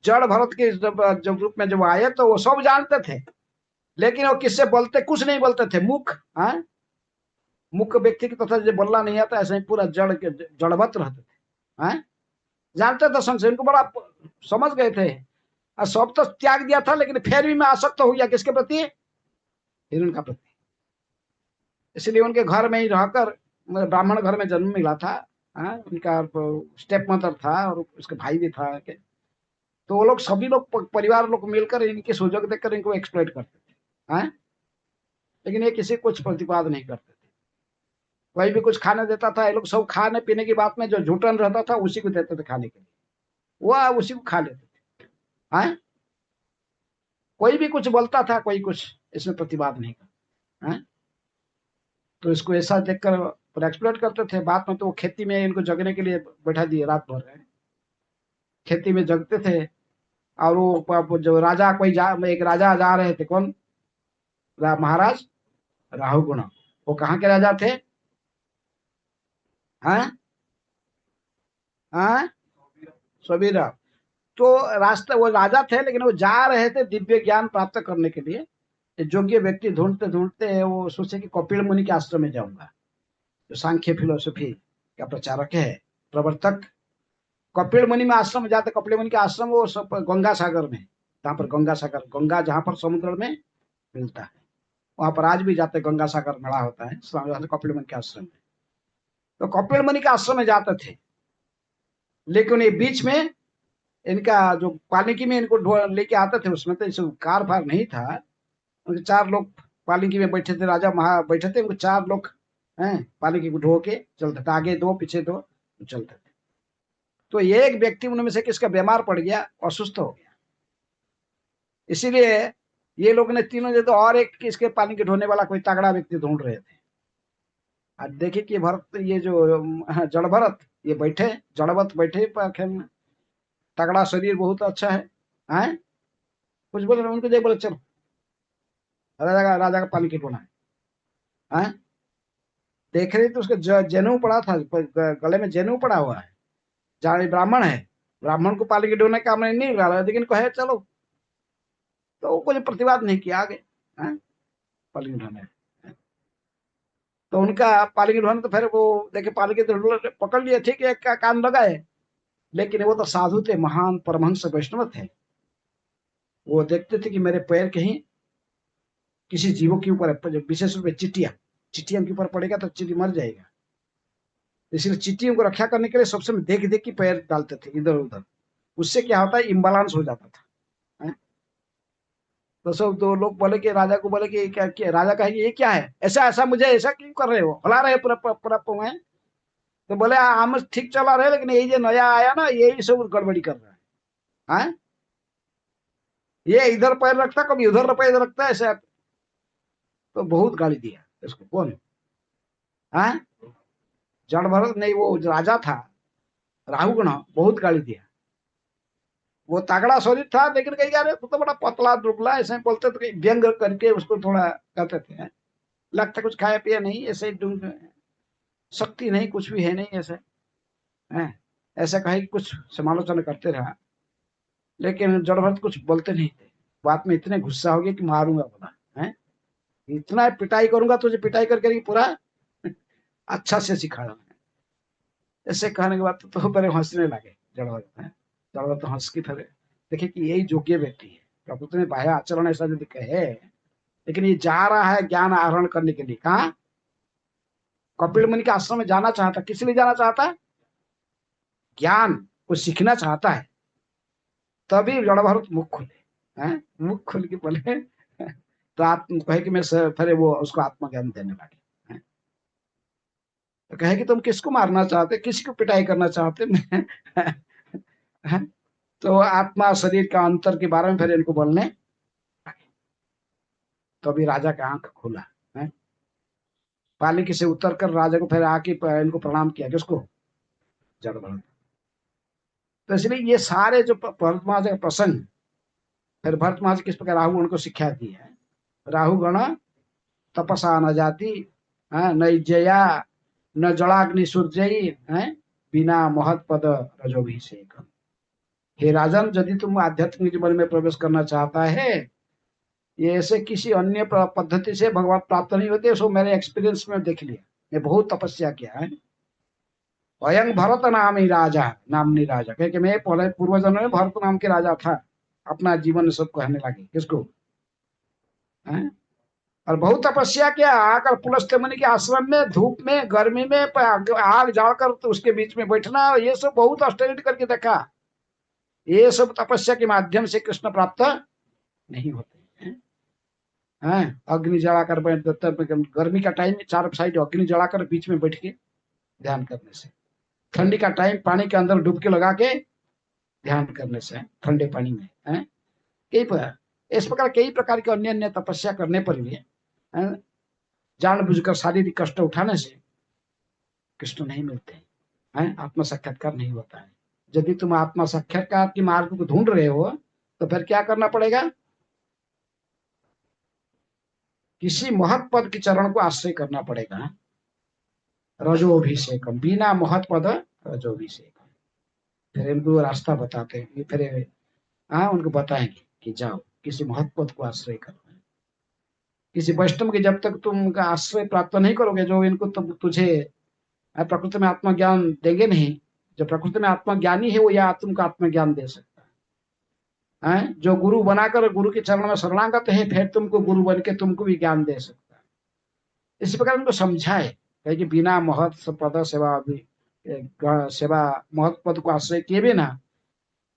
जड़ भरत के जब रूप में जब आए तो वो सब जानते थे, लेकिन वो किससे बोलते, कुछ नहीं बोलते थे। मुख व्यक्ति की तथा जो बोलना नहीं आता, ऐसे ही पूरा जड़वत रहते थे। जानते थे संशय, इनको बड़ा समझ गए थे, और सब तो त्याग दिया था, लेकिन फिर भी मैं आसक्त हो गया किसके प्रति, हिरण का प्रति। इसलिए उनके घर में ही रहकर, ब्राह्मण घर में जन्म मिला था। उनका स्टेप मदर था और उसके भाई भी था तो वो लोग सभी लोग परिवार लोग मिलकर इनके सुजग देखकर इनको एक्सप्लॉइट करते थे। लेकिन ये किसी कुछ प्रतिवाद नहीं करते थे। कोई भी कुछ खाने देता था, ये लोग सब खाने पीने की बात में जो झूठन रहता था उसी को देते थे खाने के लिए, वो उसी को खा लेते थे। कोई भी कुछ बोलता था, कोई कुछ इसमें प्रतिवाद नहीं करता। तो इसको ऐसा देखकर एक्सप्लोर करते थे। बाद में तो वो खेती में इनको जगने के लिए बैठा दिए, रात भर खेती में जगते थे। और वो जो राजा एक राजा जा रहे थे, कौन, महाराज राहु गुण। वो कहाँ के राजा थे, सबीरा। तो रास्ते वो राजा थे, लेकिन वो जा रहे थे दिव्य ज्ञान प्राप्त करने के लिए। योग्य व्यक्ति ढूंढते ढूंढते वो सोचे कि कपिल मुनि के आश्रम में जाऊंगा, जो सांख्य फिलोसफी का प्रचारक है, प्रवर्तक। कपिल मुनि में आश्रम जाते, कपिल मुनि के आश्रम वो सब गंगा सागर में, जहाँ पर गंगा सागर, गंगा जहाँ पर समुद्र में मिलता है, वहां पर आज भी जाते, गंगा सागर मेला होता है कपिल मुनि के आश्रम में। तो कपिल मुनि के आश्रम में जाते थे, लेकिन ये बीच में इनका जो पालकी में इनको लेके आते थे, उसमें तो इस कार फार नहीं था। उनके 4 लोग पालकी में बैठे थे, राजा महा बैठे थे, उनको 4 लोग पालकी को ढो के चलते थे, आगे 2 पीछे 2 चलते थे। तो एक व्यक्ति उनमें से किसका बीमार पड़ गया, असुस्थ हो गया। इसीलिए ये लोग ने तीनों जो, तो और एक किसके पालकी ढोने वाला कोई तगड़ा व्यक्ति ढूंढ रहे थे। आज देखे कि भरत, ये जो जड़ भरत, ये बैठे जड़वत बैठे, तगड़ा शरीर, बहुत अच्छा है। कुछ बोले उनको, देख बोले चलो राजा का पालकी ढोना है। देख रही तो उसके जनेऊ पड़ा था, गले में जनेऊ पड़ा हुआ है, जाने ब्राह्मण है, ब्राह्मण को पालकी ढोने का हमने नहीं डाला, लेकिन कहे चलो, तो वो कुछ प्रतिवाद नहीं किया, आगे पालकी ढोने। तो उनका पालकी ढोने, तो फिर वो देखे पालकी तो पकड़ लिए, ठीक है, का कान लगाए, लेकिन वो तो साधु थे, महान परमहंस वैष्णव थे। वो देखते थे कि मेरे पैर कहीं किसी जीवों के ऊपर, विशेष रूप से चिट्टिया, चिट्टियों के ऊपर पड़ेगा तो चिट्टी मर जाएगा, इसलिए चिट्टियों को रक्षा करने के लिए सबसे देख देख के पैर डालते थे इधर उधर। उससे क्या होता है, इम्बालांस हो जाता था। है? तो सब दो लोग बोले कि राजा को, बोले कि क्या राजा कहे ये क्या है, ऐसा ऐसा मुझे ऐसा क्यों कर रहे हो, हला रहे पूरा पूरा पूरा। तो बोले हम ठीक चला रहे, लेकिन यही जो नया आया ना, यही सब गड़बड़ी कर रहा है। ये इधर पैर रखता, कभी उधर पैर रखता है ऐसा। तो बहुत गाली दिया इसको, कौन है, जड़ भरत नहीं, वो राजा था राहुगण, बहुत गाली दिया। वो तगड़ा शरीर था, लेकिन कहीं यार तो बड़ा पतला दुबला, ऐसे बोलते, तो कहीं व्यंग करके उसको थोड़ा कहते थे, लगता कुछ खाया पिया नहीं, ऐसे शक्ति नहीं, कुछ भी है नहीं, ऐसे है। ऐसा कहे कि कुछ समालोचना करते रहा, लेकिन जड़ भरत कुछ बोलते नहीं थे। बात में इतने गुस्सा हो गया कि मारूंगा, बोला है, इतना पिटाई करूंगा तुझे, पिटाई करके पूरा अच्छा से सिखाया। ऐसे कहने के बाद तो मेरे हंसने लगे जड़वत है। जड़वत तो हंस की फिर देखे कि यही योग्य व्यक्ति है, प्रकृति में बाह्य आचरण ऐसा यदि कहे, लेकिन ये जा रहा है ज्ञान आहरण करने के लिए। कहा, कपिल मुनि के आश्रम में जाना चाहता, किस लिए जाना चाहता है, ज्ञान को सीखना चाहता है। तभी जड़भरत मुख खुले, हैं, मुख खुल के बोले, तो आत्म कहे कि मैं फिर वो उसको आत्मज्ञान देने लगे। तो कहे कि तुम किसको मारना चाहते, किसी को पिटाई करना चाहते, मैं तो आत्मा शरीर का अंतर के बारे में फिर इनको बोलने लगे। तो अभी राजा का आंख खुला है, पालिकी से उतर कर राजा को फिर आके इनको प्रणाम किया, किसको, जड़ भरत। तो इसलिए ये सारे जो भरत महाराज का प्रसंग, फिर भरत महाराज किस प्रकार राहु उनको शिक्षा दी है। राहु गण तपसा न जाति, न जया न जड़ाग्नि सूर्यई है, बिना महत पद रजोभिषेक। हे राजन, यदि तुम आध्यात्मिक जीवन में प्रवेश करना चाहता है, ये ऐसे किसी अन्य पद्धति से भगवान प्राप्त नहीं होते, सो मेरे एक्सपीरियंस में देख लिया, मैं बहुत तपस्या किया है। स्वयं भरत नाम ही राजा, नामनी राजा, क्योंकि मैं पहले पूर्व जन्म में भरत नाम के राजा था। अपना जीवन सब कहने लगे, किसको, है? और बहुत तपस्या किया, आकर पुलस्त्य मुनि के आश्रम में धूप में गर्मी में आग जाकर तो उसके बीच में बैठना, ये सब बहुत ऑस्टेरिटी करके देखा। ये सब तपस्या के माध्यम से कृष्ण प्राप्त नहीं होते हैं। अग्नि जलाकर गर्मी का टाइम चार साइड अग्नि जलाकर बीच में बैठ के ध्यान करने से, ठंडी का टाइम पानी के अंदर डुबकी लगा के ध्यान करने से, ठंडे पानी में है। इस प्रकार कई प्रकार के अन्य अन्य तपस्या करने पर भी जानबूझकर शारीरिक कष्ट उठाने से कृष्ण नहीं मिलते हैं, आत्म साक्षात्कार नहीं होता है। यदि तुम आत्मा साक्षात्कार के मार्ग को ढूंढ रहे हो, तो फिर क्या करना पड़ेगा, किसी महत पद के चरण को आश्रय करना पड़ेगा। रजोभिषेकम, बिना महत पद रजोभिषेकम। फिर इनको रास्ता बताते हैं, फिर उनको बताएंगे कि जाओ किसी महत पद को आश्रय करो। किसी वैष्णव के जब तक तुम का आश्रय प्राप्त नहीं करोगे, जो इनको तब तुझे प्रकृति में आत्मज्ञान देंगे नहीं। जो प्रकृति में आत्मज्ञानी है, वो यह तुमको आत्मज्ञान दे सकता है। जो गुरु बनाकर गुरु के चरण में शरणागत है, फिर तुमको गुरु बन के तुमको भी ज्ञान दे सकता है। इस प्रकार उनको समझाए, कहे कि बिना महत पद सेवा महत पद को आश्रय किए बिना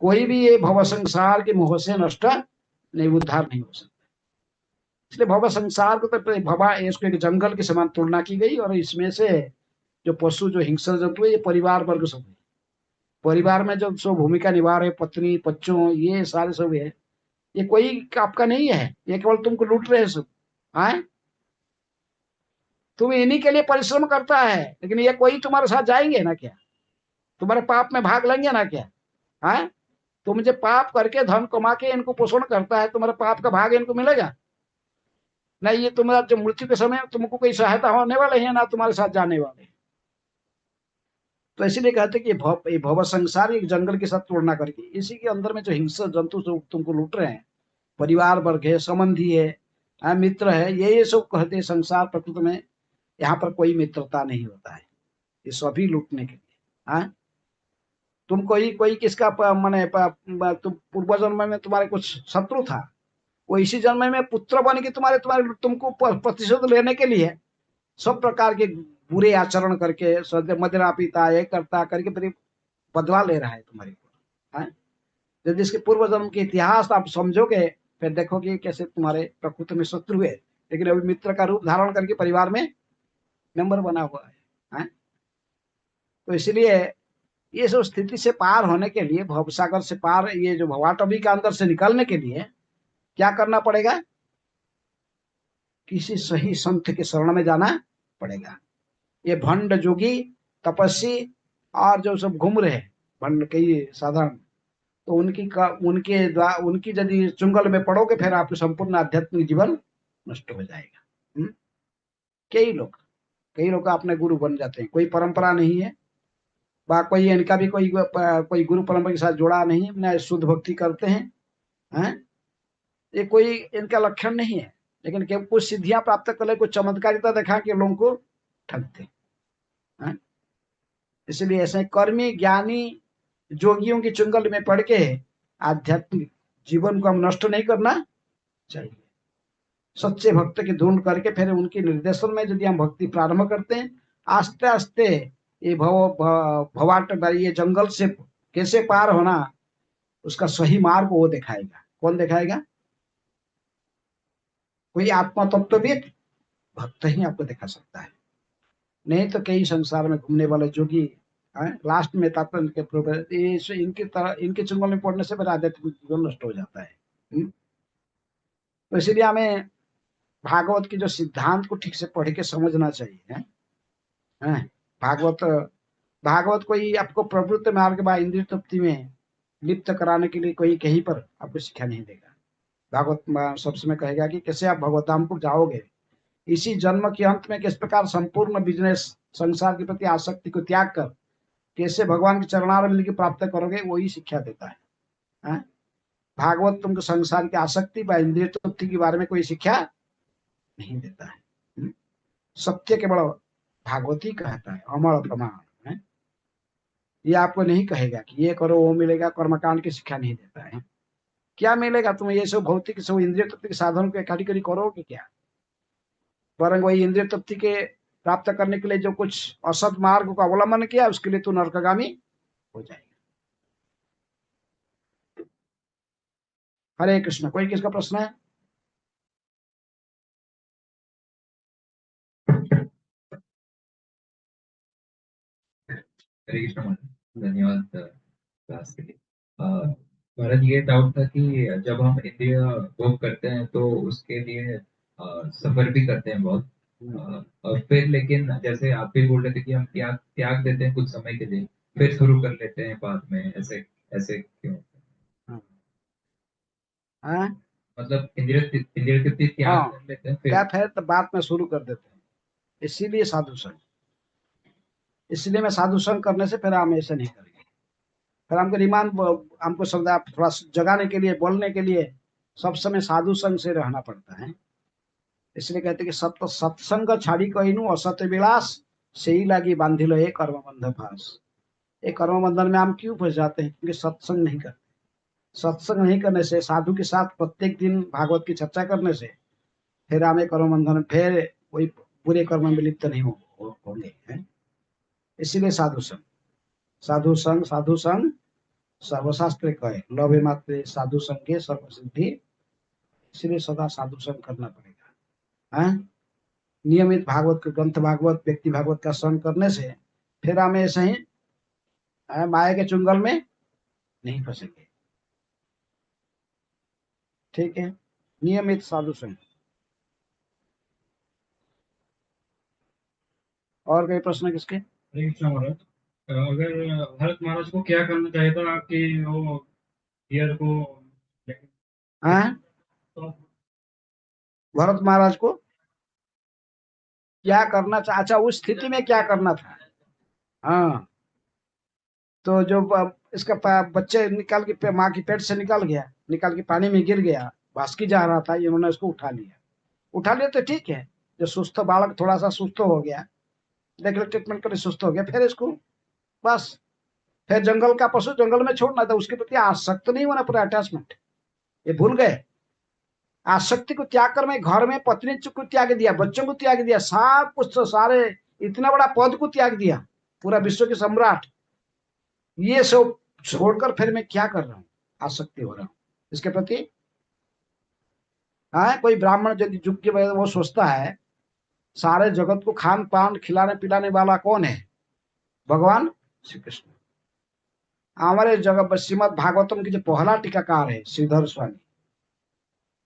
कोई भी ये भव संसार के मोह से नष्ट नहीं, उद्धार नहीं हो सकता। इसलिए भव संसार को तो भवा, इसको एक जंगल के समान तुलना की गई, और इसमें से जो पशु, जो हिंसक जंतु है, ये परिवार वर्ग सब है। परिवार में जो सब भूमिका निभा रहे, पत्नी बच्चों, ये सारे सब है, ये कोई आपका नहीं है, ये केवल तुमको लूट रहे हैं सब। आए, तुम इन्हीं के लिए परिश्रम करता है, लेकिन ये कोई तुम्हारे साथ जाएंगे ना क्या, तुम्हारे पाप में भाग लेंगे ना क्या। है, तुम जो पाप करके धन कमा के इनको पोषण करता है, तुम्हारे पाप का भाग इनको मिलेगा नहीं, ये तुम्हारा जो मृत्यु के समय तुमको कोई सहायता होने वाले हैं ना तुम्हारे साथ जाने वाले। तो इसीलिए कहते कि ये भव संसार एक जंगल के साथ तुलना करके, इसी के अंदर में जो हिंसक जंतु जो तुमको लूट रहे हैं, परिवार वर्ग है, संबंधी है, मित्र है, ये सब कहते हैं संसार प्रकृति में यहाँ पर कोई मित्रता नहीं होता है, ये सभी लूटने के लिए। हाँ, तुम कोई कोई किसका माने तुम पूर्व जन्म में तुम्हारे कुछ शत्रु था, वो इसी जन्म में पुत्र बन के तुम्हारे तुम्हारे तुमको प्रतिशोध लेने के लिए सब प्रकार के बुरे आचरण करके मदिरा पीता ये करता करके फिर बदला ले रहा है तुम्हारे को। हाँ? यदि इसके पूर्व जन्म के इतिहास आप समझोगे, फिर देखोगे कैसे तुम्हारे प्रकृति में शत्रु है, लेकिन अभी मित्र का रूप धारण करके परिवार में मेंबर बना हुआ है। हाँ? तो इसलिए ये सब स्थिति से पार होने के लिए, भवसागर से पार, ये जो भवाटवी के अंदर से निकलने के लिए क्या करना पड़ेगा? किसी सही संत के शरण में जाना पड़ेगा। ये भंड जोगी तपस्वी और जो सब घूम रहे हैं भंड कई साधारण, तो उनकी यदि चुंगल में पड़ोगे, फिर आपका संपूर्ण आध्यात्मिक जीवन नष्ट हो जाएगा। कई लोग अपने गुरु बन जाते हैं, कोई परंपरा नहीं है, कोई इनका भी कोई गुरु परंपरा के साथ जुड़ा नहीं है, शुद्ध भक्ति करते हैं। ये कोई इनका लक्षण नहीं है, लेकिन कुछ सिद्धियां प्राप्त कर ले, कुछ चमत्कारिता दिखा के लोगों को ठगते हैं। इसलिए ऐसे कर्मी ज्ञानी जोगियों की चुंगल में पड़ के आध्यात्मिक जीवन को हम नष्ट नहीं करना चाहिए। सच्चे भक्त की ढूंढ करके फिर उनके निर्देशन में यदि हम भक्ति प्रारंभ करते हैं, आस्ते आस्ते ये भवाट ये जंगल से कैसे पार होना, उसका सही मार्ग वो दिखाएगा। कौन दिखाएगा? कोई आत्मा तत्वविद भक्त ही आपको दिखा सकता है, नहीं तो कई संसार में घूमने वाले जोगी लास्ट में तात्पर्य इनके चुंगल में पड़ने से फिर आध्यात्मिक जीवन नष्ट हो जाता है। तो इसीलिए हमें भागवत की जो सिद्धांत को ठीक से पढ़ के समझना चाहिए। है? भागवत भागवत कोई आपको प्रवृत्ति मार्ग व इंद्रिय तृप्ति में लिप्त कराने के लिए कोई कहीं पर आपको शिक्षा नहीं देगा। भागवत सब समय कहेगा कि कैसे आप भगवत धाम को जाओगे, इसी जन्म के अंत में किस प्रकार संपूर्ण बिजनेस संसार के प्रति आसक्ति को त्याग कर कैसे भगवान के चरणारविंद की प्राप्त करोगे, वही शिक्षा देता है। भागवत तुमको संसार की आसक्ति व इंद्रिय तृप्ति के बारे में कोई शिक्षा नहीं देता है। सत्य केवल भागवत ही कहता है, अमर प्रमाण है। ये आपको नहीं कहेगा कि ये करो वो मिलेगा, कर्मकांड की शिक्षा नहीं देता है। क्या मिलेगा तुम्हें? ये सब भौतिक सब इंद्रिय तृप्ति के साधन को इकट्ठी करी करोगे क्या? वरन वही इंद्रिय तृप्ति के प्राप्त करने के लिए जो कुछ असत मार्ग का अवलंबन किया, उसके लिए तू नरकगामी हो जाएगा। हरे कृष्ण। कोई किसका प्रश्न है? हरे कृष्ण महाराज, धन्यवाद क्लास के लिए। महाराज, ये डाउट था कि जब हम इंद्रिय भोग करते हैं तो उसके लिए सफर भी करते हैं बहुत, और फिर लेकिन जैसे आप भी बोल रहे थे कि हम त्याग त्याग देते हैं कुछ समय के लिए, फिर शुरू कर लेते हैं बाद में, ऐसे ऐसे क्यों? मतलब इंद्रिय तृप्ति त्याग कर लेते हैं क्या फिर तो बात में शुरू कर देते हैं। इसीलिए साधु संग, इसलिए मैं साधु संग करने से फिर हम ऐसे नहीं करेंगे। फिर हमको ईमान, हमको शब्द थोड़ा जगाने के लिए, बोलने के लिए सब समय साधु संग से रहना पड़ता है। इसलिए कहते कि सत्संग छाड़ी कहू असत्य विलास, से ही लागी बांधी लो ये कर्म बंधन फास। ये कर्म बंधन में हम क्यों फंस जाते हैं? क्योंकि सत्संग नहीं करते। सत्संग नहीं करने से, साधु के साथ प्रत्येक दिन भागवत की चर्चा करने से फिर हमें कर्म बंधन, फिर वही बुरे कर्म में लिप्त नहीं होंगे। इसीलिए साधु संग, साधु संग, साधु संग सर्वशास्त्र कहे, लवे मात्र साधु संग के सर्व सिद्धि। इसलिए सदा साधु संग करना पड़ेगा। नियमित भागवत के ग्रंथ, भागवत व्यक्ति भागवत का संग करने से फिर हमें ऐसे ही माया के चुंगल में नहीं फंसेंगे। ठीक है, नियमित साधु संग। और कोई प्रश्न किसके? हरे कृष्ण महाराज, अगर भरत महाराज को क्या करना चाहिए था कि वो ईयर को हाँ, तो भरत महाराज को क्या करना था, अच्छा उस स्थिति में क्या करना था। हाँ, तो जो इसका बच्चे निकाल के माँ की पेट से निकल गया, निकाल के पानी में गिर गया, बासुकी जा रहा था, इन्होंने उसको उठा लिया। उठा लिया तो ठीक है, जो सुस्त बालक थोड़ा सा सुस्त हो गया, देख लो ट्रीटमेंट करके सुस्त हो गया, फिर इसको बस, फिर जंगल का पशु जंगल में छोड़ना था, उसके प्रति आसक्त नहीं होना, पूरा अटैचमेंट ये भूल गए। आसक्ति को त्याग कर मैं घर में पत्नी को त्याग दिया, बच्चों को त्याग दिया, सब कुछ तो सारे इतना बड़ा पद को त्याग दिया, पूरा विश्व के सम्राट, ये सब छोड़कर फिर मैं क्या कर रहा हूँ, आसक्ति हो रहा हूँ इसके प्रति। हाँ, कोई ब्राह्मण यदि जुग के वजह वो सोचता है सारे जगत को खान पान खिलाने पिलाने वाला कौन है, भगवान श्री कृष्ण। हमारे जगह श्रीमद भागवतम के जो पहला टीकाकार है श्रीधर स्वामी,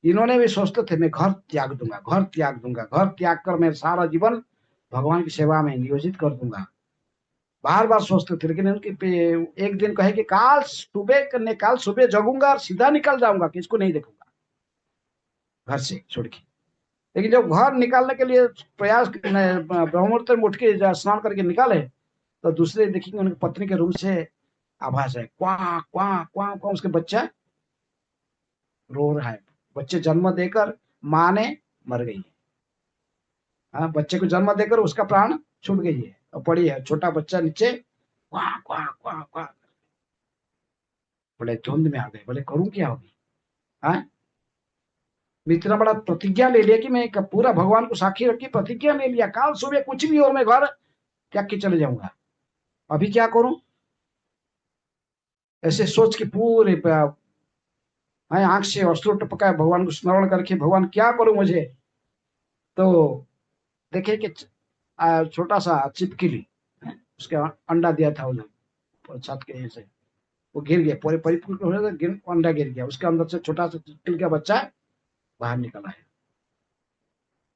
इन्होंने भी सोचते थे मैं घर त्याग दूंगा, घर त्याग दूंगा, घर त्याग कर मैं सारा जीवन भगवान की सेवा में नियोजित कर दूंगा, बार बार सोचते थे। लेकिन उनकी एक दिन कहे कि काल सुबह जगूंगा और सीधा निकल जाऊंगा, किसको नहीं देखूंगा घर से छोड़ के। लेकिन जब घर निकालने के लिए प्रयास ब्रह्ममुहूर्त में उठ के स्नान करके निकाले, तो दूसरे देखेंगे उनकी पत्नी के रूम से आवाज है, क्वा क्वा क्वा क्वा, उसके बच्चा रो रहा है। बच्चे जन्म देकर माँ ने मर गई है। हाँ, बच्चे को जन्म देकर उसका प्राण छूट गई है और पड़ी है, छोटा बच्चा नीचे क्वा क्वा क्वा क्वा। बड़े धुंध में आ गए, बोले करूं क्या होगी। हाँ, इतना बड़ा प्रतिज्ञा ले लिया कि मैं पूरा भगवान को साक्षी रख के प्रतिज्ञा ले लिया, काल सुबह कुछ भी हो मैं घर त्याग के चले जाऊंगा, अभी क्या करूं। ऐसे सोच के पूरे आंख से अश्रु टपका, भगवान को स्मरण करके भगवान क्या करूं मुझे। तो देखे कि छोटा सा चिपकली उसका अंडा दिया था उन्होंने छत के ऐसे, वो गिर गया, पूरे परिपूर्ण हो गया, अंडा गिर गया, उसके अंदर से छोटा सा चिपकली का बच्चा बाहर निकला है।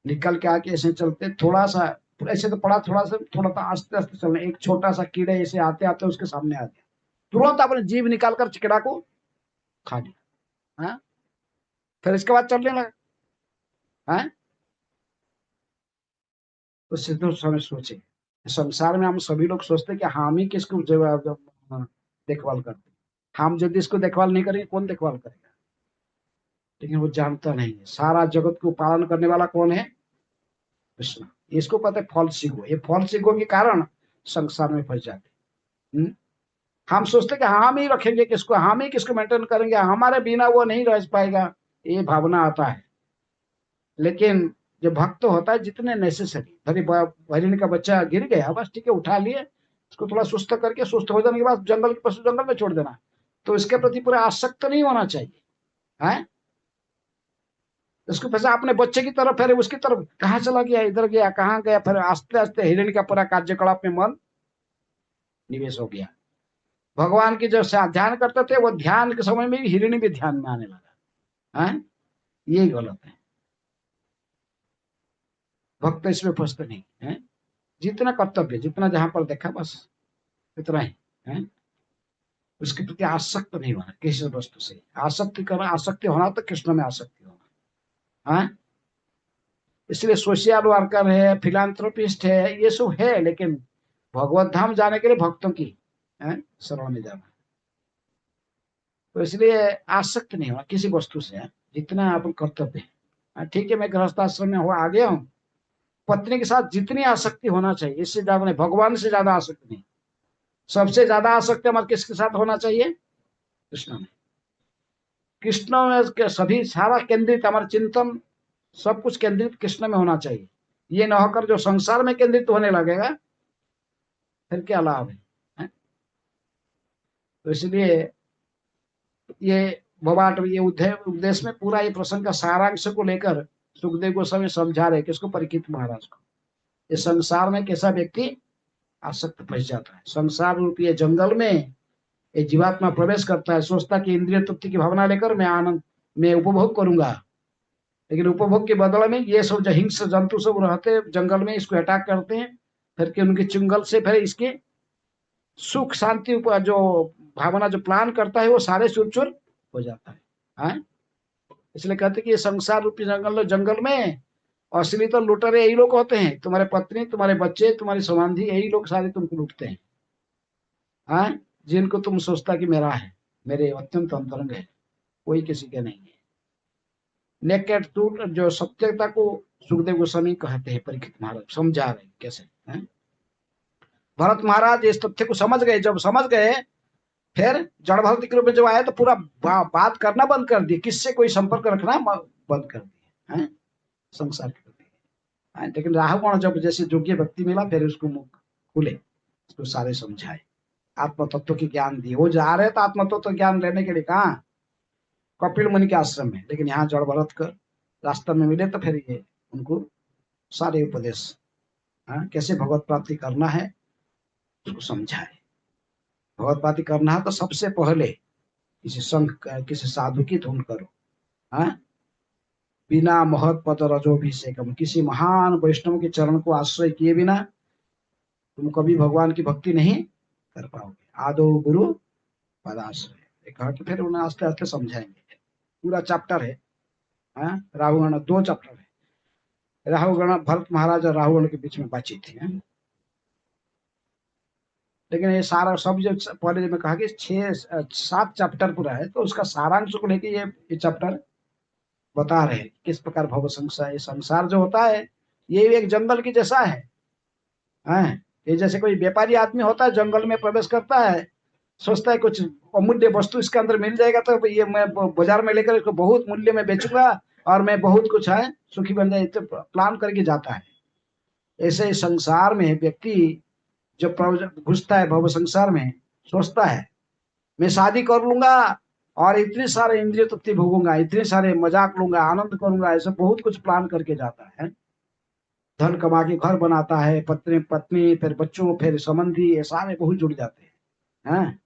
निकल के आके ऐसे चलते थोड़ा सा, ऐसे तो पड़ा, थोड़ा सा थोड़ा सा आस्ते आस्ते चलना, एक छोटा सा कीड़े ऐसे आते आते उसके सामने आ गया, तुरंत अपने जीभ निकालकर चिकड़ा को खा लिया। हाँ, फिर इसके बाद चलने लगा। हाँ, तो सिद्धू समय सोचे, संसार में हम सभी लोग सोचते कि हम ही किसको देखभाल करते, हम यदि इसको देखभाल नहीं करेंगे कौन देखभाल करेगा। लेकिन वो जानता नहीं है सारा जगत को पालन करने वाला कौन है, कृष्ण। इसको पता है फॉल्स ईगो, ये फॉल्स ईगो के कारण संसार में फंस जाते। हम सोचते कि हम ही रखेंगे किसको, हम ही किसको मेंटेन करेंगे, हमारे बिना वो नहीं रह पाएगा, ये भावना आता है। लेकिन जो भक्त होता है जितने नेसेसरी, हरिण का बच्चा गिर गया, बस ठीक है उठा लिए, उसको थोड़ा सुस्त करके, सुस्त हो जाने के बाद जंगल के पशु जंगल में छोड़ देना, तो इसके प्रति पूरा आसक्त नहीं होना चाहिए। है, उसको पैसा अपने बच्चे की तरफ, फिर उसकी तरफ कहाँ चला गया, इधर गया, कहाँ गया, फिर आस्ते आस्ते हिरण का पूरा कार्यकलाप में मन निवेश हो गया। भगवान की जो ध्यान करते थे वो ध्यान के समय में भी हिरण भी ध्यान में आने लगा। है, ये गलत है, भक्त इसमें फंसते नहीं है। जितना कर्तव्य, जितना जहां पर देखा बस इतना ही है, उसके प्रति आसक्त नहीं होना किसी वस्तु से। आसक्ति करना, आसक्ति होना तो कृष्ण में आसक्ति होना। हाँ, इसलिए सोशल वर्कर है, फिलांथ्रोपिस्ट है, ये सब है, लेकिन भगवत धाम जाने के लिए भक्तों की शरण में जाना। तो इसलिए आसक्त नहीं होना किसी वस्तु से, जितना अपन कर्तव्य है। ठीक है, मैं गृहस्थ आश्रम में हुआ आ गया हूँ, पत्नी के साथ जितनी आसक्ति होना चाहिए, इससे ज्यादा नहीं, भगवान से ज्यादा आसक्ति नहीं। सबसे ज्यादा आसक्ति हमारे किसके साथ होना चाहिए, कृष्ण में। कृष्ण में सभी सारा केंद्रित, हमारा चिंतन सब कुछ केंद्रित कृष्ण में होना चाहिए। ये न होकर जो संसार में केंद्रित होने लगेगा फिर क्या लाभ है। तो इसलिए ये भवाट, ये उपदेश में पूरा ये प्रसंग का सारांश को लेकर सुखदेव गोस्वामी समझा रहे किसको, परीक्षित महाराज को। ये संसार में कैसा व्यक्ति आसक्त फंस जाता है, संसार रूपी ये जंगल में ये जीवात्मा प्रवेश करता है, सोचता कि इंद्रिय तृप्ति की भावना लेकर मैं आनंद में उपभोग करूंगा। लेकिन उपभोग के बदले में ये सब जो हिंस जंतु सब रहते जंगल में, इसको अटैक करते हैं, फिर के उनके चुंगल से फिर इसके सुख शांति जो भावना जो प्लान करता है वो सारे चूर चूर हो जाता है। हाँ? इसलिए कहते कि ये संसार रूपी जंगल में असली तो लुटेरे यही लोग होते हैं, तुम्हारे पत्नी, तुम्हारे बच्चे, तुम्हारी संबंधी, यही लोग सारे तुमको लूटते हैं। हाँ, जिनको तुम सोचता कि मेरा है, मेरे अत्यंत अंतरंग है, कोई किसी के नहीं है। नेकेड ट्रूथ, जो सत्यता को सुखदेव गोस्वामी कहते हैं, परीक्षित महाराज समझा रहे कैसे हैं? भरत महाराज इस तथ्य को समझ गए, जब समझ गए फिर जड़ भक्ति के रूप में जब आए तो पूरा बात करना बंद कर दिए, किससे कोई संपर्क रखना बंद कर दिए हैं संसार के प्रति। लेकिन राहुगण जब जैसे योग्य व्यक्ति मिला, फिर उसको मुख खुले, उसको सारे समझाए, आत्म तत्व की ज्ञान दिए। वो जा रहे थे आत्म तत्व ज्ञान लेने के लिए कहा, कपिल मुनि के आश्रम में, लेकिन यहाँ जड़ भरत कर रास्ता में मिले तो फिर ये उनको सारे उपदेश कैसे भगवत प्राप्ति करना है उसको समझाए। भगवत प्राप्ति करना है तो सबसे पहले किसी संघ, किसी साधु की धुन करो। बिना महत पद रजोभिषेकम, किसी महान वैष्णव के चरण को आश्रय किए बिना तुम कभी भगवान की भक्ति नहीं कर पाओगे। आदो गुरु पदाश्रय कहा कि फिर उन्हें आस्ते आस्ते समझाएंगे। पूरा चैप्टर है, राहुगण 2 चैप्टर है। राहुगण, भरत महाराज और राहुगण के बीच में बातचीत थी। लेकिन ये सारा सब जो पहले मैं कहा कि 6-7 चैप्टर पूरा है, तो उसका सारांश को लेके ये चैप्टर बता रहे हैं किस प्रकार भव संसार, ये संसार जो होता है ये एक जंगल की जैसा है। ये जैसे कोई व्यापारी आदमी होता है, जंगल में प्रवेश करता है, सोचता है कुछ अमूल्य वस्तु इसके अंदर मिल जाएगा तो ये मैं बाजार में लेकर इसको बहुत मूल्य में बेचूंगा और मैं बहुत कुछ है सुखी बन जाए, तो प्लान करके जाता है। ऐसे संसार में व्यक्ति जो घुसता है भव संसार में, सोचता है मैं शादी कर लूंगा और इतने सारे इंद्रिय तृप्ति भोगूंगा, इतने सारे मजाक लूंगा, आनंद करूंगा, ऐसे बहुत कुछ प्लान करके जाता है। धन कमा के घर बनाता है, पत्नी फिर बच्चों फिर संबंधी, ये सारे बहुत जुड़ जाते हैं।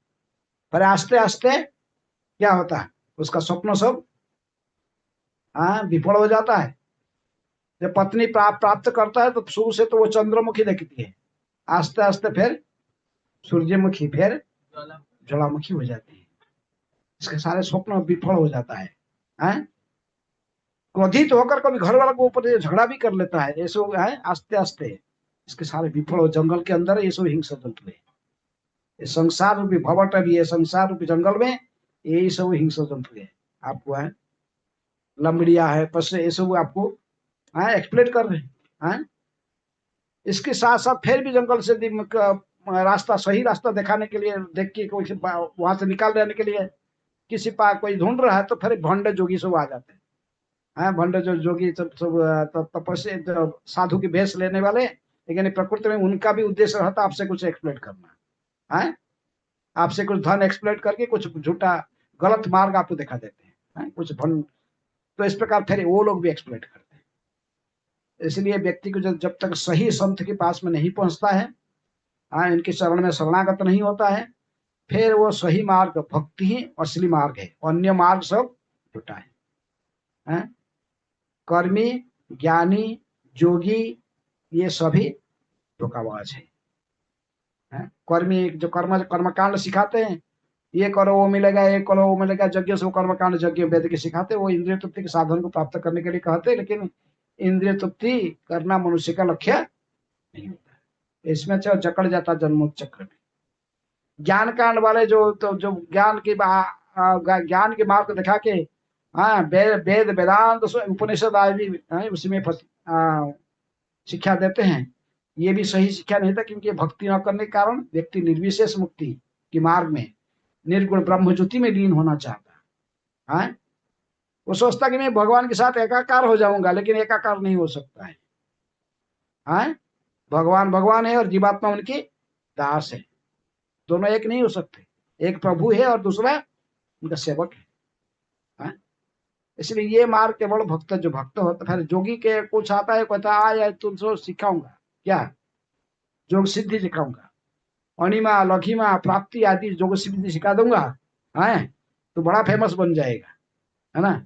पर आस्ते आस्ते क्या होता है, उसका स्वप्न सब विफल हो जाता है। जब पत्नी प्राप्त करता है तो शुरू से तो वो चंद्रमुखी दिखती है, आस्ते आस्ते फिर सूर्यमुखी, फिर ज्वालामुखी हो जाती है। इसके सारे स्वप्न विफल हो जाता है। क्रोधित होकर कभी घर वालों के ऊपर झगड़ा भी कर लेता है, ये सब है आस्ते आस्ते इसके सारे विफल हो। जंगल के अंदर ये सब हिंसा जंतु है, ये संसार रूपी भवट भी है, संसार रूपी जंगल में यही सब हिंसा जंतु है। आपको है लंबड़िया है, पशु, ये सब आपको एक्सप्लेन कर रहे हैं। इसके साथ साथ फिर भी जंगल से रास्ता, सही रास्ता दिखाने के लिए, देख के वहां से निकाल देने के लिए किसी पास कोई ढूंढ रहा है, तो फिर भंड जोगी सब आ जाते हैं। भंड जो जोगी सब तपस्या साधु की भेष लेने वाले, लेकिन प्रकृति में उनका भी उद्देश्य रहता आपसे कुछ एक्सप्लेट करना है, आपसे कुछ धन एक्सप्लेट करके कुछ झूठा गलत मार्ग आपको दिखा देते हैं कुछ भंड। तो इस प्रकार फिर वो लोग भी एक्सप्लेट करते हैं। इसलिए व्यक्ति को जब तक सही संत के पास में नहीं पहुंचता है, इनके चरण में शरणागत नहीं होता है, फिर वो सही मार्ग भक्ति ही असली मार्ग है, अन्य मार्ग सब झूठा है। कर्मी, ज्ञानी, जोगी, ये सभी धोखाबाज है। कर्मी जो कर्मकांड सिखाते हैं, ये करो वो मिलेगा, ये करो वो मिलेगा, यज्ञ से कर्मकांड, यज्ञ वेद के सिखाते, वो इंद्रिय तृप्ति के साधन को प्राप्त करने के लिए कहते हैं, लेकिन इंद्रिय तृप्ति करना मनुष्य का लक्ष्य नहीं होता है। इसमें जकड़ जाता जन्म चक्र में। ज्ञान कांड वाले जो ज्ञान के मार्ग दिखा के वेद वेदांत उपनिषद आदि उसमें शिक्षा देते हैं, ये भी सही शिक्षा नहीं था, क्योंकि भक्ति न करने के कारण व्यक्ति निर्विशेष मुक्ति के मार्ग में निर्गुण ब्रह्म ज्योति में लीन होना चाहता है। वो सोचता कि मैं भगवान के साथ एकाकार हो जाऊंगा, लेकिन एकाकार नहीं हो सकता है। भगवान भगवान है और जीवात्मा उनकी दास है, दोनों एक नहीं हो सकते। एक प्रभु है और दूसरा उनका सेवक है। इसलिए ये मार्ग केवल भक्त, जो भक्त होता है, जोगी के कुछ आता है, कहता है तुमसे सिखाऊंगा, क्या योग सिद्धि सिखाऊंगा, अणिमा लघिमा प्राप्ति आदि योग सिद्धि सिखा दूंगा, तो बड़ा फेमस बन जाएगा, है ना।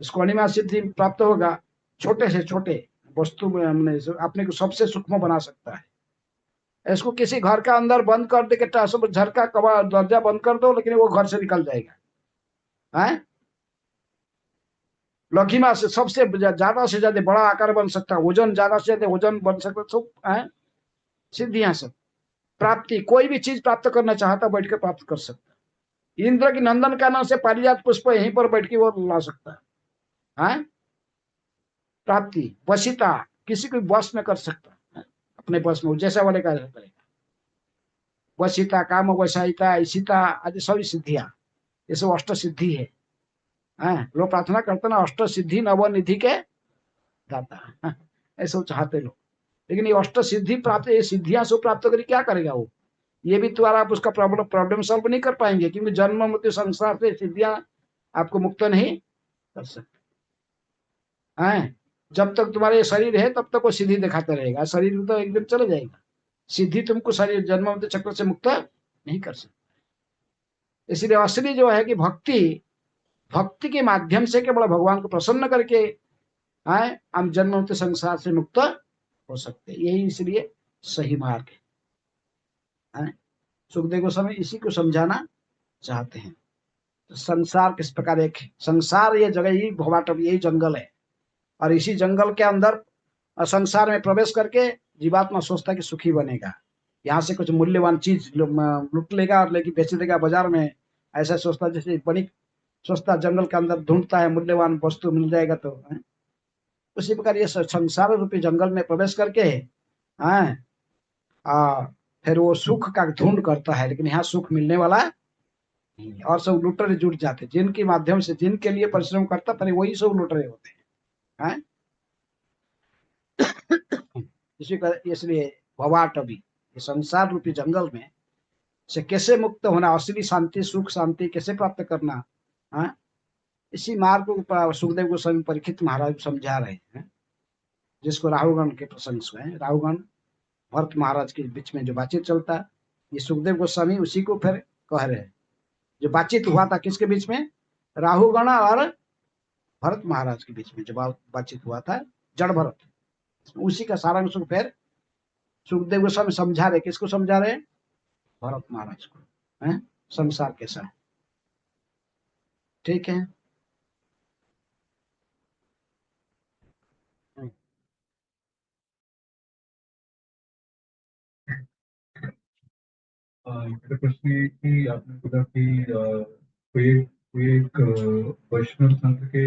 इसको अणिमा सिद्धि प्राप्त होगा, छोटे से छोटे वस्तु में अपने को सबसे सूक्ष्म बना सकता है। इसको किसी घर का अंदर बंद कर दे के सब झरका कबाड़ दरजा बंद कर दो, लेकिन वो घर से निकल जाएगा। लघिमा से सबसे ज्यादा से ज्यादा बड़ा आकार बन सकता है, वजन ज्यादा से ज्यादा वजन बन सकता है, सब है सिद्धियां सब। प्राप्ति, कोई भी चीज प्राप्त करना चाहता बैठ कर प्राप्त कर सकता है। इंद्र की नंदन का नाम से पारिजात पुष्प यहीं पर बैठ के वो ला सकता है। प्राप्ति, वशिता, किसी को वश में कर सकता है, अपने वश में जैसा वाले कार्य करेगा। वशिता, काम वशायिता, ईशिता आदि सभी सिद्धियां, ये सब अष्ट सिद्धि है। लोग प्रार्थना करते ना, अष्ट सिद्धि नवनिधि के दाता, ऐसा चाहते लोग। लेकिन ये अष्ट सिद्धि प्राप्त, ये सिद्धियां सब प्राप्त करके क्या करेगा वो? ये भी तुम्हारा आप उसका प्रॉब्लम सॉल्व नहीं कर पाएंगे, क्योंकि जन्म मृत्यु संसार से सिद्धियां आपको मुक्त नहीं कर सकते हैं। जब तक तुम्हारे शरीर है तब तक वो सिद्धि दिखाता रहेगा, शरीर तो एक दिन चले जाएगा। सिद्धि तुमको शरीर जन्म मृत्यु चक्र से मुक्त नहीं कर सकते। इसलिए असली जो है कि भक्ति, भक्ति के माध्यम से केवल भगवान को प्रसन्न करके हम जन्म मृत्यु संसार से मुक्त हो सकते, यही इसलिए सही मार्ग है। सुखदेव गोस्वामी इसी को समझाना चाहते हैं। तो संसार किस प्रकार, एक संसार ये जगह ही भवाटव, यही जंगल है, और इसी जंगल के अंदर संसार में प्रवेश करके जीवात्मा सोचता है कि सुखी बनेगा, यहाँ से कुछ मूल्यवान चीज लूट लेगा और लेके बेच देगा बाजार में, ऐसा सोचता, जैसे बणिक सोचता जंगल के अंदर ढूंढता है मूल्यवान वस्तु मिल जाएगा तो उसी प्रकार ये संसार रूपी जंगल में प्रवेश करके है फिर वो सुख का ढूंढ करता है, लेकिन यहाँ सुख मिलने वाला नहीं है। और सब लुटेरे जुट जाते, जिनके माध्यम से, जिनके लिए परिश्रम करता पहले वही सब लुटेरे होते हैं। इसी का, इसलिए भवाटवी, ये संसार रूपी जंगल में से कैसे मुक्त होना, असली शांति, सुख शांति कैसे प्राप्त करना, इसी मार्ग को सुखदेव गोस्वामी परीक्षित महाराज समझा रहे हैं, जिसको राहुगण के प्रसंग है। राहुगण भरत महाराज के बीच में जो बातचीत चलता है, ये सुखदेव गोस्वामी उसी को फिर कह रहे हैं। जो बातचीत हुआ था किसके बीच में? राहुगण और भरत महाराज के बीच में जो बातचीत हुआ था, जड़ भरत, उसी का सारांश फिर सुखदेव गोस्वामी समझा रहे। किसको समझा रहे? भरत महाराज को, संसार कैसा है। ठीक है। मेरा प्रश्न ये कि आपने बोला कि कोई एक वैष्णव संघ के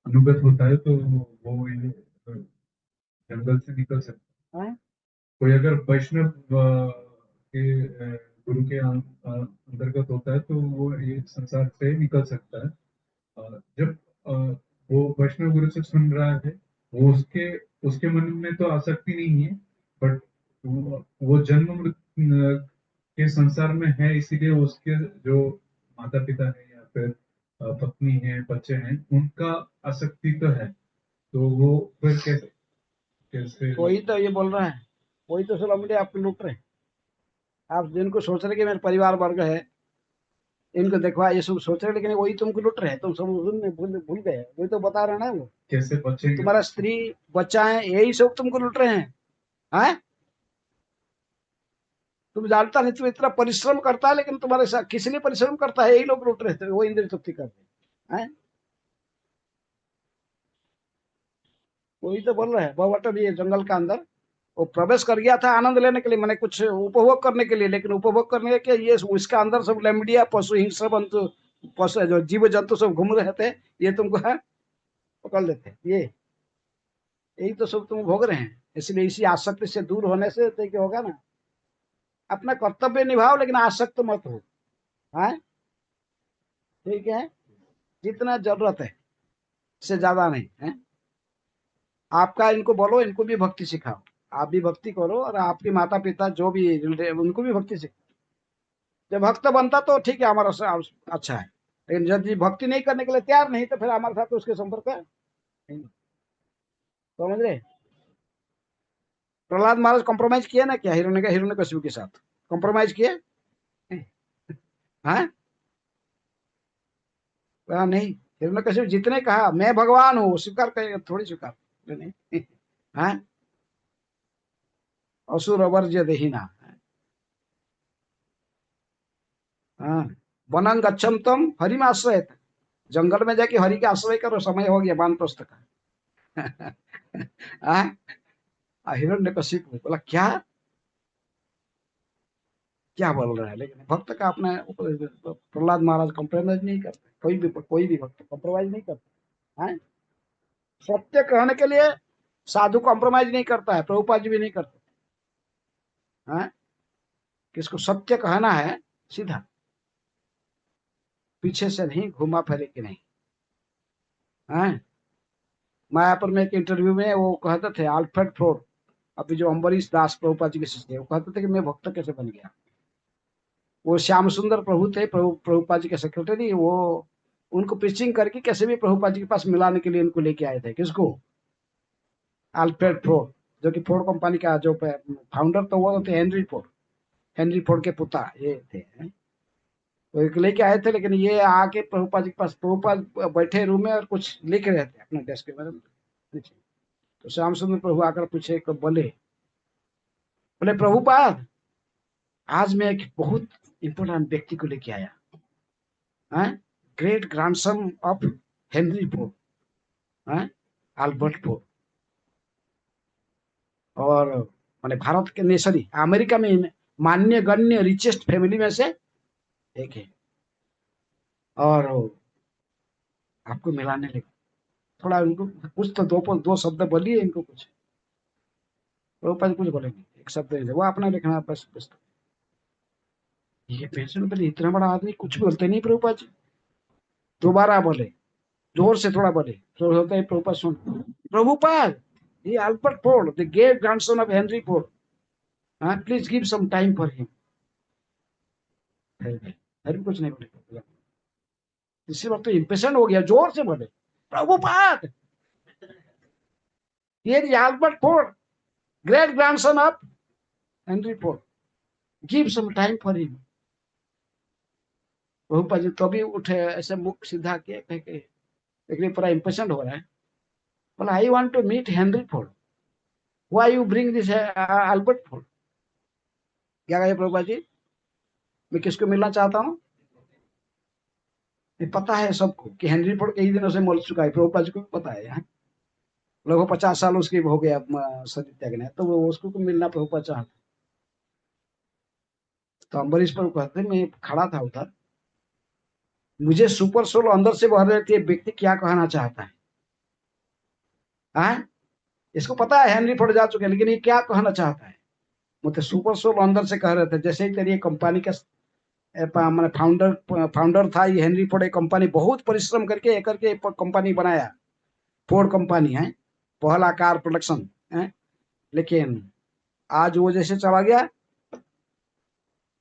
अनुगत होता है तो वो ये जंगल से निकल सकता है। कोई अगर वैष्णव के गुरु के अंतर्गत होता है तो वो ये संसार से निकल सकता है। जब वो वैष्णव गुरु से सुन रहा है, वो उसके मन में तो आसक्ति नहीं है, बट वो जन्म मृत्यु के संसार में है, इसीलिए उसके जो माता पिता है या फिर पत्नी है, बच्चे हैं, उनका आसक्ति तो है, तो वो फिर कैसे कैसे कोई तो ये बोल रहा है, कोई तो सोलमडी आपको लूट रहे हैं। आप जिनको सोच रहे कि मेरे परिवार वर्ग है, इनको देखवा, ये सब सोच रहे, लेकिन वही तुमको लूट रहे हैं। तुम सब भूल गए, वही तो बता रहे ना वो। कैसे बच्चे तुम्हारा स्त्री बच्चा है, यही सब तुमको लूट रहे हैं। तुम जानता नहीं, तुम इतना परिश्रम करता है, लेकिन तुम्हारे साथ किस लिए परिश्रम करता है, यही लोग लूट रहे थे, वो इंद्रिय तृप्ति करते हैं। वही तो बोल रहे हैं। भवटल ये जंगल का अंदर वो प्रवेश कर गया था आनंद लेने के लिए, मैंने कुछ उपभोग करने के लिए, लेकिन उपभोग करने के ये उसका अंदर सब लेमडिया पशु हिंसा बंतु, पशु जो जीव जंतु सब घूम रहे थे, ये तुमको है पकड़ लेते। ये यही तो सब तुम भोग रहे हैं। इसलिए इसी आसक्ति से दूर होने से तो क्या होगा ना, अपना कर्तव्य निभाओ, लेकिन आसक्त मत हो। ठीक है, जितना जरूरत है, इससे ज्यादा नहीं है। आपका इनको बोलो, इनको भी भक्ति सिखाओ, आप भी भक्ति करो, और आपके माता पिता जो भी उनको भी भक्ति सिखाओ। जब भक्त बनता तो ठीक है, हमारा अच्छा है, लेकिन यदि भक्ति नहीं करने के लिए तैयार नहीं, तो फिर हमारे साथ उसके संपर्क नहीं। समझ रहे? प्रहलाद महाराज कॉम्प्रोमाइज किए ना क्या हिरण्यकशिपु के साथ? कॉम्प्रोमाइज किए? हाँ नहीं, हिरण्यकशिपु जितने कहा मैं भगवान हूँ, स्वीकार करेगा थोड़ी? स्वीकार नहीं। हाँ, असुर अवर्ज्य देहिना। हाँ, वनं गच्छम तम हरिमाश्रयत, जंगल में जाके हरि का आश्रय करो, समय हो गया वानप्रस्थ का। हिरण्यकशिपु बोला क्या क्या बोल रहा है, लेकिन भक्त का अपने प्रहलाद महाराज कॉम्प्रोमाइज नहीं करते, कोई भी भक्त कॉम्प्रोमाइज नहीं करता है। सत्य कहने के लिए साधु कॉम्प्रोमाइज नहीं करता है, प्रभुपाद जी भी नहीं करते हैं। किसको सत्य कहना है सीधा, पीछे से नहीं, घुमा फिरे के नहीं है। मायापुर में एक इंटरव्यू में वो कहते थे, अल्फ्रेड फ्लोर, अभी जो अम्बरीश दास प्रभुपाद जी के शिष्य, वो कहते थे कि मैं भक्त कैसे बन गया। वो श्याम सुंदर प्रभु थे, प्रभुपाद जी के सेक्रेटरी, वो उनको प्रीचिंग करके कैसे भी प्रभुपाद जी के पास मिलाने के लिए उनको लेके आए थे। किसको? अल्फ्रेड फोर्ड, जो कि फोर्ड कंपनी का जो फाउंडर तो वो थे हेनरी फोर्ड के पुता ये थे। तो लेके आए थे, लेकिन ये आके प्रभुपाद जी के पास, प्रभुपाद बैठे रूम में और कुछ लिख रहे थे अपने डेस्क के बारे में। तो श्याम सुंदर प्रभु आकर पूछे, बोले प्रभुपाद आज मैं एक बहुत इंपोर्टेंट व्यक्ति को लेके आया, great grandson of Henry Ford, Albert Ford, और माने भारत के नेशरी अमेरिका में मान्य गण्य रिचेस्ट फैमिली में से एक है, और आपको मिलाने लगे। थोड़ा उनको कुछ तो दो शब्द बोलिए इनको, कुछ प्रभुपाद कुछ बोलेंगे, एक शब्द वो अपना लिखना बस। ये पेशेंट बोले इतना बड़ा आदमी कुछ बोलते नहीं प्रभुपाद जी। दोबारा बोले, जोर से थोड़ा बोले, तो होता है प्रभुपाद सुन, प्रभुपाद ये Albert Ford the great grandson of Henry Ford, please give some time for him. फिर कुछ नहीं बोले। इसी वक्त तो इम्प्रेशन हो गया, जोर से बोले, प्रभुपाद ये Albert Ford great grandson of Henry Ford, give some time for him. Prabhupada ji तभी उठे, ऐसे मुख सीधा किए, लेकिन पूरा इम्प्रेशन हो रहा है। बोला I want to meet Henry Ford, why you bring this Albert Ford. क्या कहे प्रभुपाद जी, मैं किसको मिलना चाहता हूँ? पता है सबको कि हेनरी फोर्ड कई दिनों से मर चुका है, प्रभुपाद जी को भी पता है। लगभग 50 साल उसके हो गया शरीर त्यागने, तो वो उसको मिलना प्रभुपाद चाहता। तो अम्बरीश प्रभु कहते मैं खड़ा था उधर, मुझे सुपर सोल अंदर से बह रहे थे, व्यक्ति क्या कहना चाहता है। इसको पता है हेनरी फोर्ड जा चुके, लेकिन ये क्या कहना चाहता है। मतलब सुपर सोल अंदर से कह रहे थे, जैसे ही तेरी कंपनी का मैंने फाउंडर था ये हेनरी फोर्ड, एक कंपनी बहुत परिश्रम करके कंपनी बनाया, फोर्ड कंपनी है, पहला कार प्रोडक्शन है। लेकिन आज वो जैसे चला गया,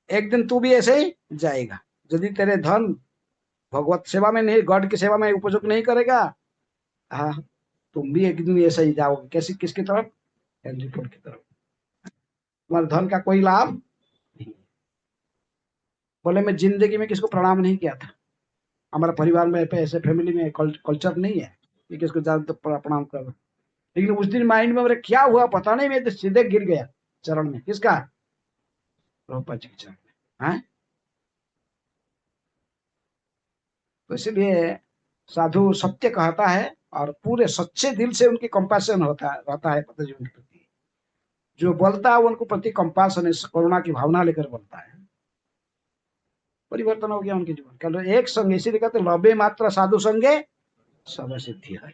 एक दिन तू भी ऐसे ही जाएगा। यदि तेरे धन भगवत सेवा में नहीं, गॉड की सेवा में उपयोग नहीं करेगा, हाँ तुम भी एक दिन ऐसे ही जाओगे। कैसे, किसकी तरफ? हेनरी फोर्ड की तरफ। तुम्हारे धन का कोई लाभ नहीं। बोले मैं जिंदगी में किसको प्रणाम नहीं किया था, हमारा परिवार में ऐसे फैमिली में कल्चर नहीं है कि किसको ज्यादा प्रणाम कर। लेकिन उस दिन माइंड में मेरे क्या हुआ पता नहीं, मैं तो सीधे गिर गया चरण में। किसका? प्रभुपाद जी के चरण में। तो इसलिए साधु सत्य कहता है और पूरे सच्चे दिल से उनकी कंपैशन रहता है पता जी उनके प्रति। जो बोलता है उनको प्रति कंपैशन, करुणा की भावना लेकर बोलता है। परिवर्तन हो गया उनके जीवन का। एक संग, इसीलिए कहते लबे मात्र साधु संगे सब सिद्धि है।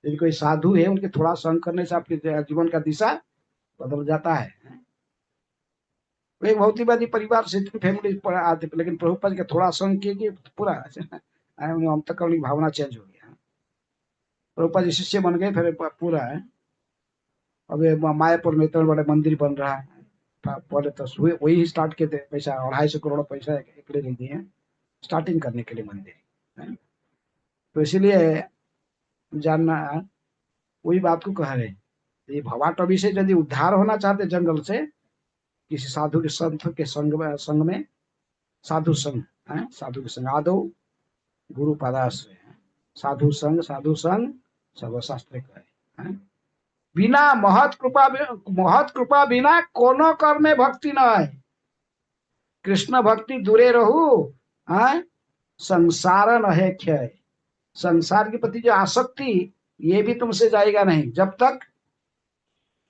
यदि कोई साधु है, उनके थोड़ा संग करने से आपके जीवन का दिशा बदल जाता है। एक भौतिकवादी परिवार से फैमिली पर आते, लेकिन प्रभुपाद के थोड़ा संग किए पूरा अंतःकरण की भावना चेंज हो गया। प्रभुपाद जी शिष्य बन गए, फिर पूरा है। अब मायापुर में इतने बड़े मंदिर बन रहा है। पहले तो वही स्टार्ट किए थे, पैसा 250 करोड़ पैसा एकड़े नहीं दिए स्टार्टिंग करने के लिए मंदिर। तो इसीलिए जानना, वही बात को कह रहे हैं, ये भवाटवी से यदि उद्धार होना चाहते जंगल से, किसी साधु के संत के संग में साधु संग है, साधु के संग आदो गुरु पदाश्रय, साधु संग सर्वशास्त्र है। बिना महत कृपा बिना कोनो कर में भक्ति न है। कृष्ण भक्ति दूरे रहू, संसार न है क्षय। संसार के प्रति जो आसक्ति, ये भी तुमसे जाएगा नहीं जब तक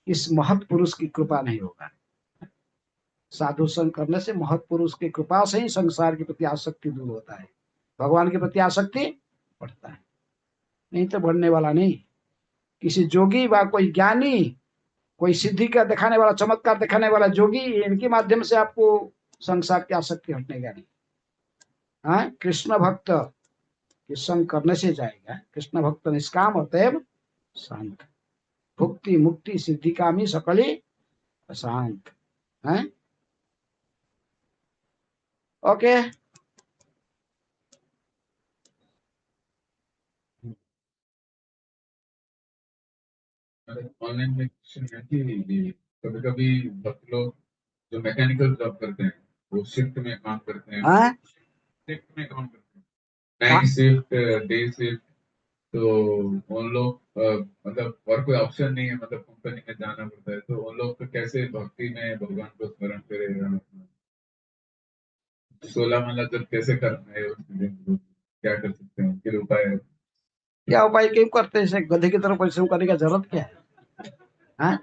इस महत् पुरुष की कृपा नहीं होगा। साधु संग करने से महत् पुरुष की कृपा से ही संसार के प्रति आसक्ति दूर होता है, भगवान के प्रति आसक्ति बढ़ता है, नहीं तो बढ़ने वाला नहीं। किसी जोगी व कोई ज्ञानी, कोई सिद्धि का दिखाने वाला, चमत्कार दिखाने वाला जोगी, इनके माध्यम से आपको संसार की आसक्ति हटनेगा नहीं। हाँ, कृष्ण भक्त के संग करने से जाएगा। कृष्ण भक्त निष्काम अतएव शांत, भुक्ति मुक्ति सिद्धि कामी सकली अशांत है। ओके, ऑनलाइन में क्वेश्चन है कि कभी कभी भक्त लोग जो मैकेनिकल जॉब करते हैं वो शिफ्ट में काम करते हैं, हाँ शिफ्ट में काम करते हैं, नाइट शिफ्ट, डे शिफ्ट, तो उन लोग मतलब और कोई ऑप्शन नहीं है, मतलब कंपनी में जाना पड़ता है, तो उन लोग को कैसे भक्ति में भगवान को स्मरण करेगा, 16 माला जब कैसे करना है, उसके लिए क्या कर सकते हैं, उनके लिए उपाय है? क्या उपाय क्यों करते हैं? गधे की तरफ परिश्रम करने का जरूरत क्या है? हाँ,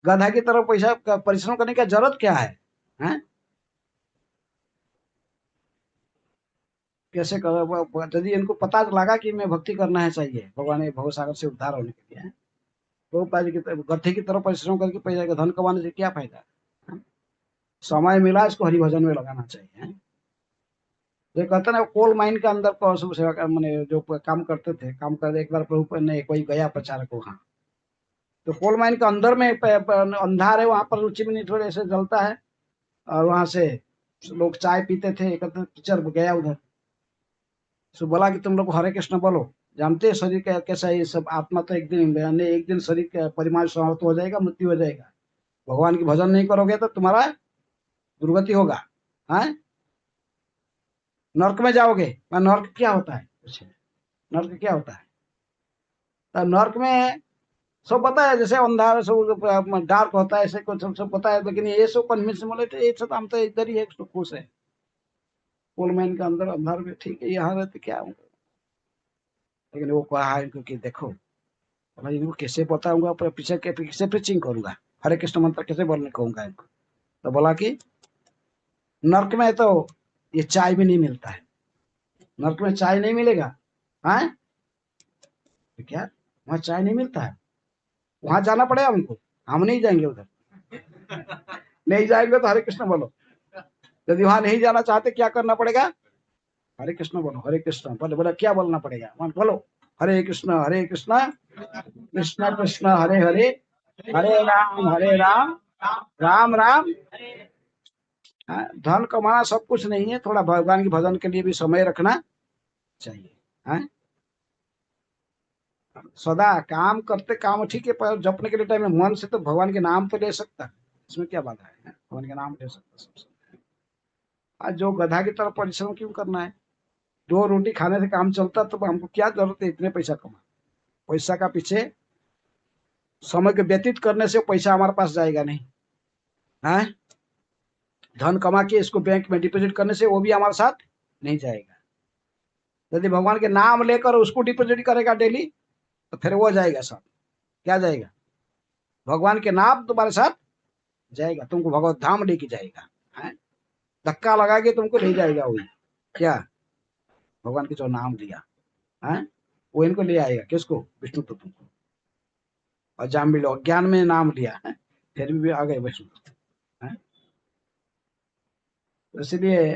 गधा की तरफ पैसा परिश्रम करने का जरूरत क्या है? हाँ? कैसे कर, यदि इनको पता लगा कि मैं भक्ति करना है चाहिए भगवान भवसागर से उद्धार होने के लिए, तो गधे की तरफ परिश्रम करके पैसा धन कमाने से क्या फायदा? हाँ? समय मिला इसको हरि भजन में लगाना चाहिए। हाँ? ये कहते ना, कोल माइन के अंदर सेवा मैंने जो काम करते थे, काम कर एक बार प्रभु ने कोई गया प्रचारक वहाँ, तो कोल माइन के अंदर में अंधार है, वहां पर रुचि में थोड़े से जलता है, और वहां से लोग चाय पीते थे, एक टीचर गया उधर, सो बोला कि तुम लोग हरे कृष्ण बोलो, जानते हैं शरीर का कैसा है ये सब, आत्मा तो एक दिन शरीर का परिमाण समाप्त हो जाएगा, मृत्यु हो जाएगा, भगवान की भजन नहीं करोगे तो तुम्हारा दुर्गति होगा। हाँ, नर्क में जाओगे। नर्क क्या होता है? नर्क क्या होता है? तो नर्क में सब पता है, जैसे अंधार सब डार्क होता है, ऐसे कुछ सब पता है, लेकिन ये सब कन्विंस बोले थे, ये सब हम तो इधर ही है, खुश है कोलमैन के अंदर अंधार में, ठीक है, यहाँ रहते क्या होगा। लेकिन वो कहा इनको कि देखो, भाई इनको कैसे बताऊंगा, पीछे कैसे प्रीचिंग करूंगा, हरे कृष्ण मंत्र कैसे बोलने कहूंगा इनको। तो बोला कि नर्क में तो ये चाय भी नहीं मिलता है, नर्क में चाय नहीं मिलेगा। हाँ, तो क्या वहाँ चाय नहीं मिलता है? वहां जाना पड़ेगा उनको, हम नहीं जाएंगे उधर। नहीं जाएंगे तो हरे कृष्ण बोलो। यदि वहां नहीं जाना चाहते क्या करना पड़ेगा? हरे कृष्ण बोलो, हरे कृष्ण बोले। बोला क्या बोलना पड़ेगा? बोलो हरे कृष्ण कृष्ण कृष्ण हरे हरे, हरे राम राम राम। हाँ, धन कमाना सब कुछ नहीं है, थोड़ा भगवान की भजन के लिए भी समय रखना चाहिए। हाँ? सदा काम करते, काम ठीक है, पर जपने के लिए टाइम में मन से तो भगवान के नाम तो ले सकता है, इसमें क्या बाधा है? भगवान के नाम ले सकता सबसे। आज जो गधा की तरफ परिश्रम क्यों करना है? 2 रोटी खाने से काम चलता, तो हमको क्या जरूरत है इतने पैसा कमा? पैसा का पीछे समय के व्यतीत करने से पैसा हमारे पास जाएगा नहीं। है, धन कमा के इसको बैंक में डिपॉजिट करने से वो भी हमारे साथ नहीं जाएगा। यदि भगवान के नाम लेकर उसको डिपॉजिट करेगा डेली, तो फिर वो जाएगा साथ। क्या जाएगा? भगवान के नाम तुम्हारे साथ जाएगा, तुमको भगवत धाम लेके जाएगा। है, धक्का लगा के तुमको ले जाएगा वही। क्या? भगवान के जो नाम लिया है वो इनको ले आएगा। किसको? विष्णु तो तुमको। और जाम लो अज्ञान में नाम लिया है, फिर भी आ गए विष्णु। तो इसलिए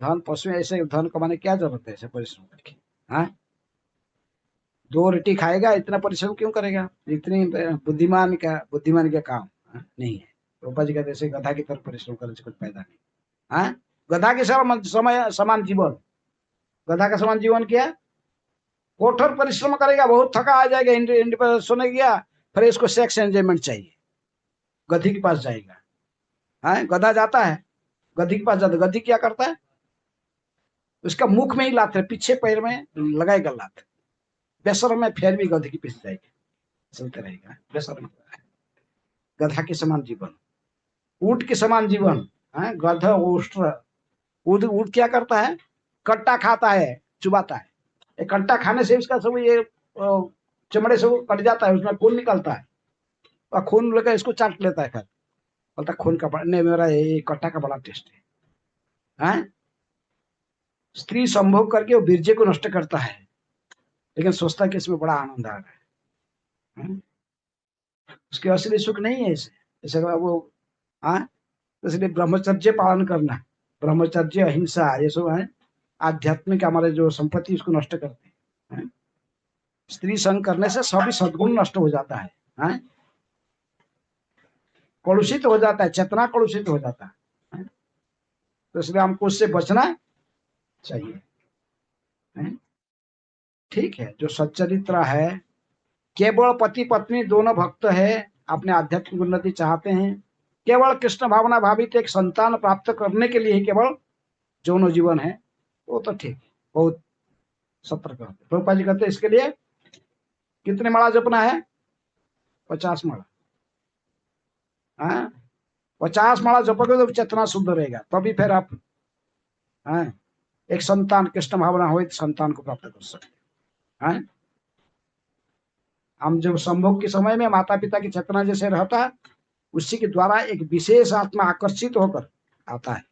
धन पशु ऐसे धन कमाने की क्या जरूरत है ऐसे परिश्रम करके? हाँ, 2 रोटी खाएगा, इतना परिश्रम क्यों करेगा? इतनी बुद्धिमान का काम नहीं है। रूपा जी कहते ऐसे गधा की तरफ परिश्रम करने से कुछ फायदा नहीं। हाँ, गधा के समय समान जीवन, गधा का समान जीवन क्या? कठोर परिश्रम करेगा, बहुत थका आ जाएगा, इंड पर सोने गया, फिर इसको सेक्स एंजॉयमेंट चाहिए, गधी के पास जाएगा। हाँ, गधा जाता है गधी के पास, जाता गधी क्या करता है? उसका मुख में ही लात है, पीछे पैर में लगाएगा लात, बेशर्म में फिर भी गधी के पीछे जाएगा, चलते रहेगा बेशर्म। गधा के समान जीवन, ऊंट के समान जीवन। गधा ऊंट क्या करता है? कट्टा खाता है, चुबाता है। एक कंटा खाने से उसका सब ये चमड़े से वो कट जाता है, उसमें खून निकलता है, और खून लेकर इसको चाट लेता है। फिर बोलता खून का नहीं, मेरा ये कट्टा का बड़ा टेस्ट है। स्त्री संभोग करके वो बीर्जे को नष्ट करता है, लेकिन सोचता है कि इसमें बड़ा आनंद आ रहा है। उसके असली सुख नहीं है इसे, जैसे वो हाँ, इसलिए ब्रह्मचर्य पालन करना, ब्रह्मचर्य अहिंसा ये सब है आध्यात्मिक हमारे जो संपत्ति उसको नष्ट करते हैं। स्त्री संग करने से सभी सद्गुण नष्ट हो जाता है, कलुषित हो जाता है, चेतना कलुषित हो जाता है। तो इसलिए हमको उससे बचना चाहिए। ठीक है, जो सच्चरित्र है, केवल पति पत्नी दोनों भक्त है, अपने आध्यात्मिक उन्नति चाहते हैं, केवल कृष्ण भावना भावित एक संतान प्राप्त करने के लिए ही केवल जौन जीवन है, वो तो ठीक है, बहुत सतर्क रहते। प्रभुपाद जी कहते हैं इसके लिए कितने माला जपना है? 50 माला। हाँ, 50 माला जपोगे तो चेतना शुद्ध रहेगा, तभी फिर आप एक संतान कृष्ण भावना हो तो संतान को प्राप्त कर सकते हैं। हम जब संभोग के समय में माता पिता की चेतना जैसे रहता है, उसी के द्वारा एक विशेष आत्मा आकर्षित होकर आता है।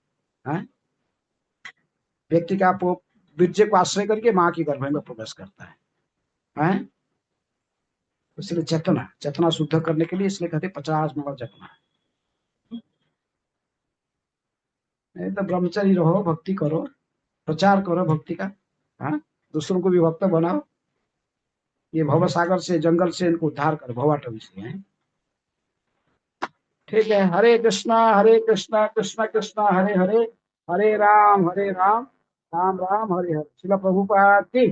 व्यक्ति का बीर्ज को आश्रय करके माँ की गर्भ में प्रवेश करता है। इसलिए चेतना चेतना शुद्ध करने के लिए इसलिए कहते 50 माला जपना है। नहीं तो ब्रह्मचारी रहो, भक्ति करो, प्रचार करो भक्ति का। दूसरों को भी भक्त बनाओ, ये भव सागर से जंगल से इनको उद्धार करो, भवाटवी से है। ठीक है, हरे कृष्णा कृष्ण कृष्ण हरे हरे, हरे राम राम राम हरे हरे। शिला प्रभुपाद की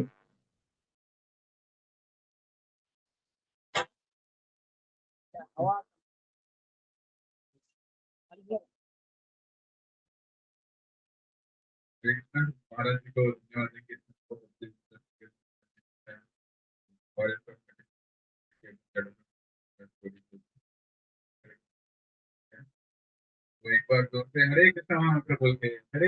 आवाज। महाराज जी को धन्यवाद देंगे और तो एक बार जोर से हरे कृष्णा मंत्र बोल के हरे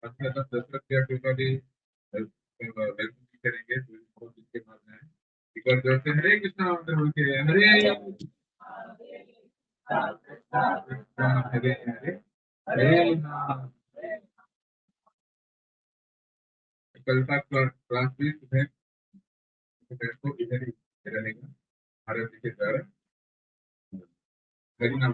हरे दशरथ का भी वेलकम करेंगे तो इसके बाद में एक बार जोर से हरे कृष्णा मंत्र बोल के हरे हरे हरे हरे कल का क्लास भी सुबह को इधर ही रहेगा भारत जी के द्वारा। हरिनाम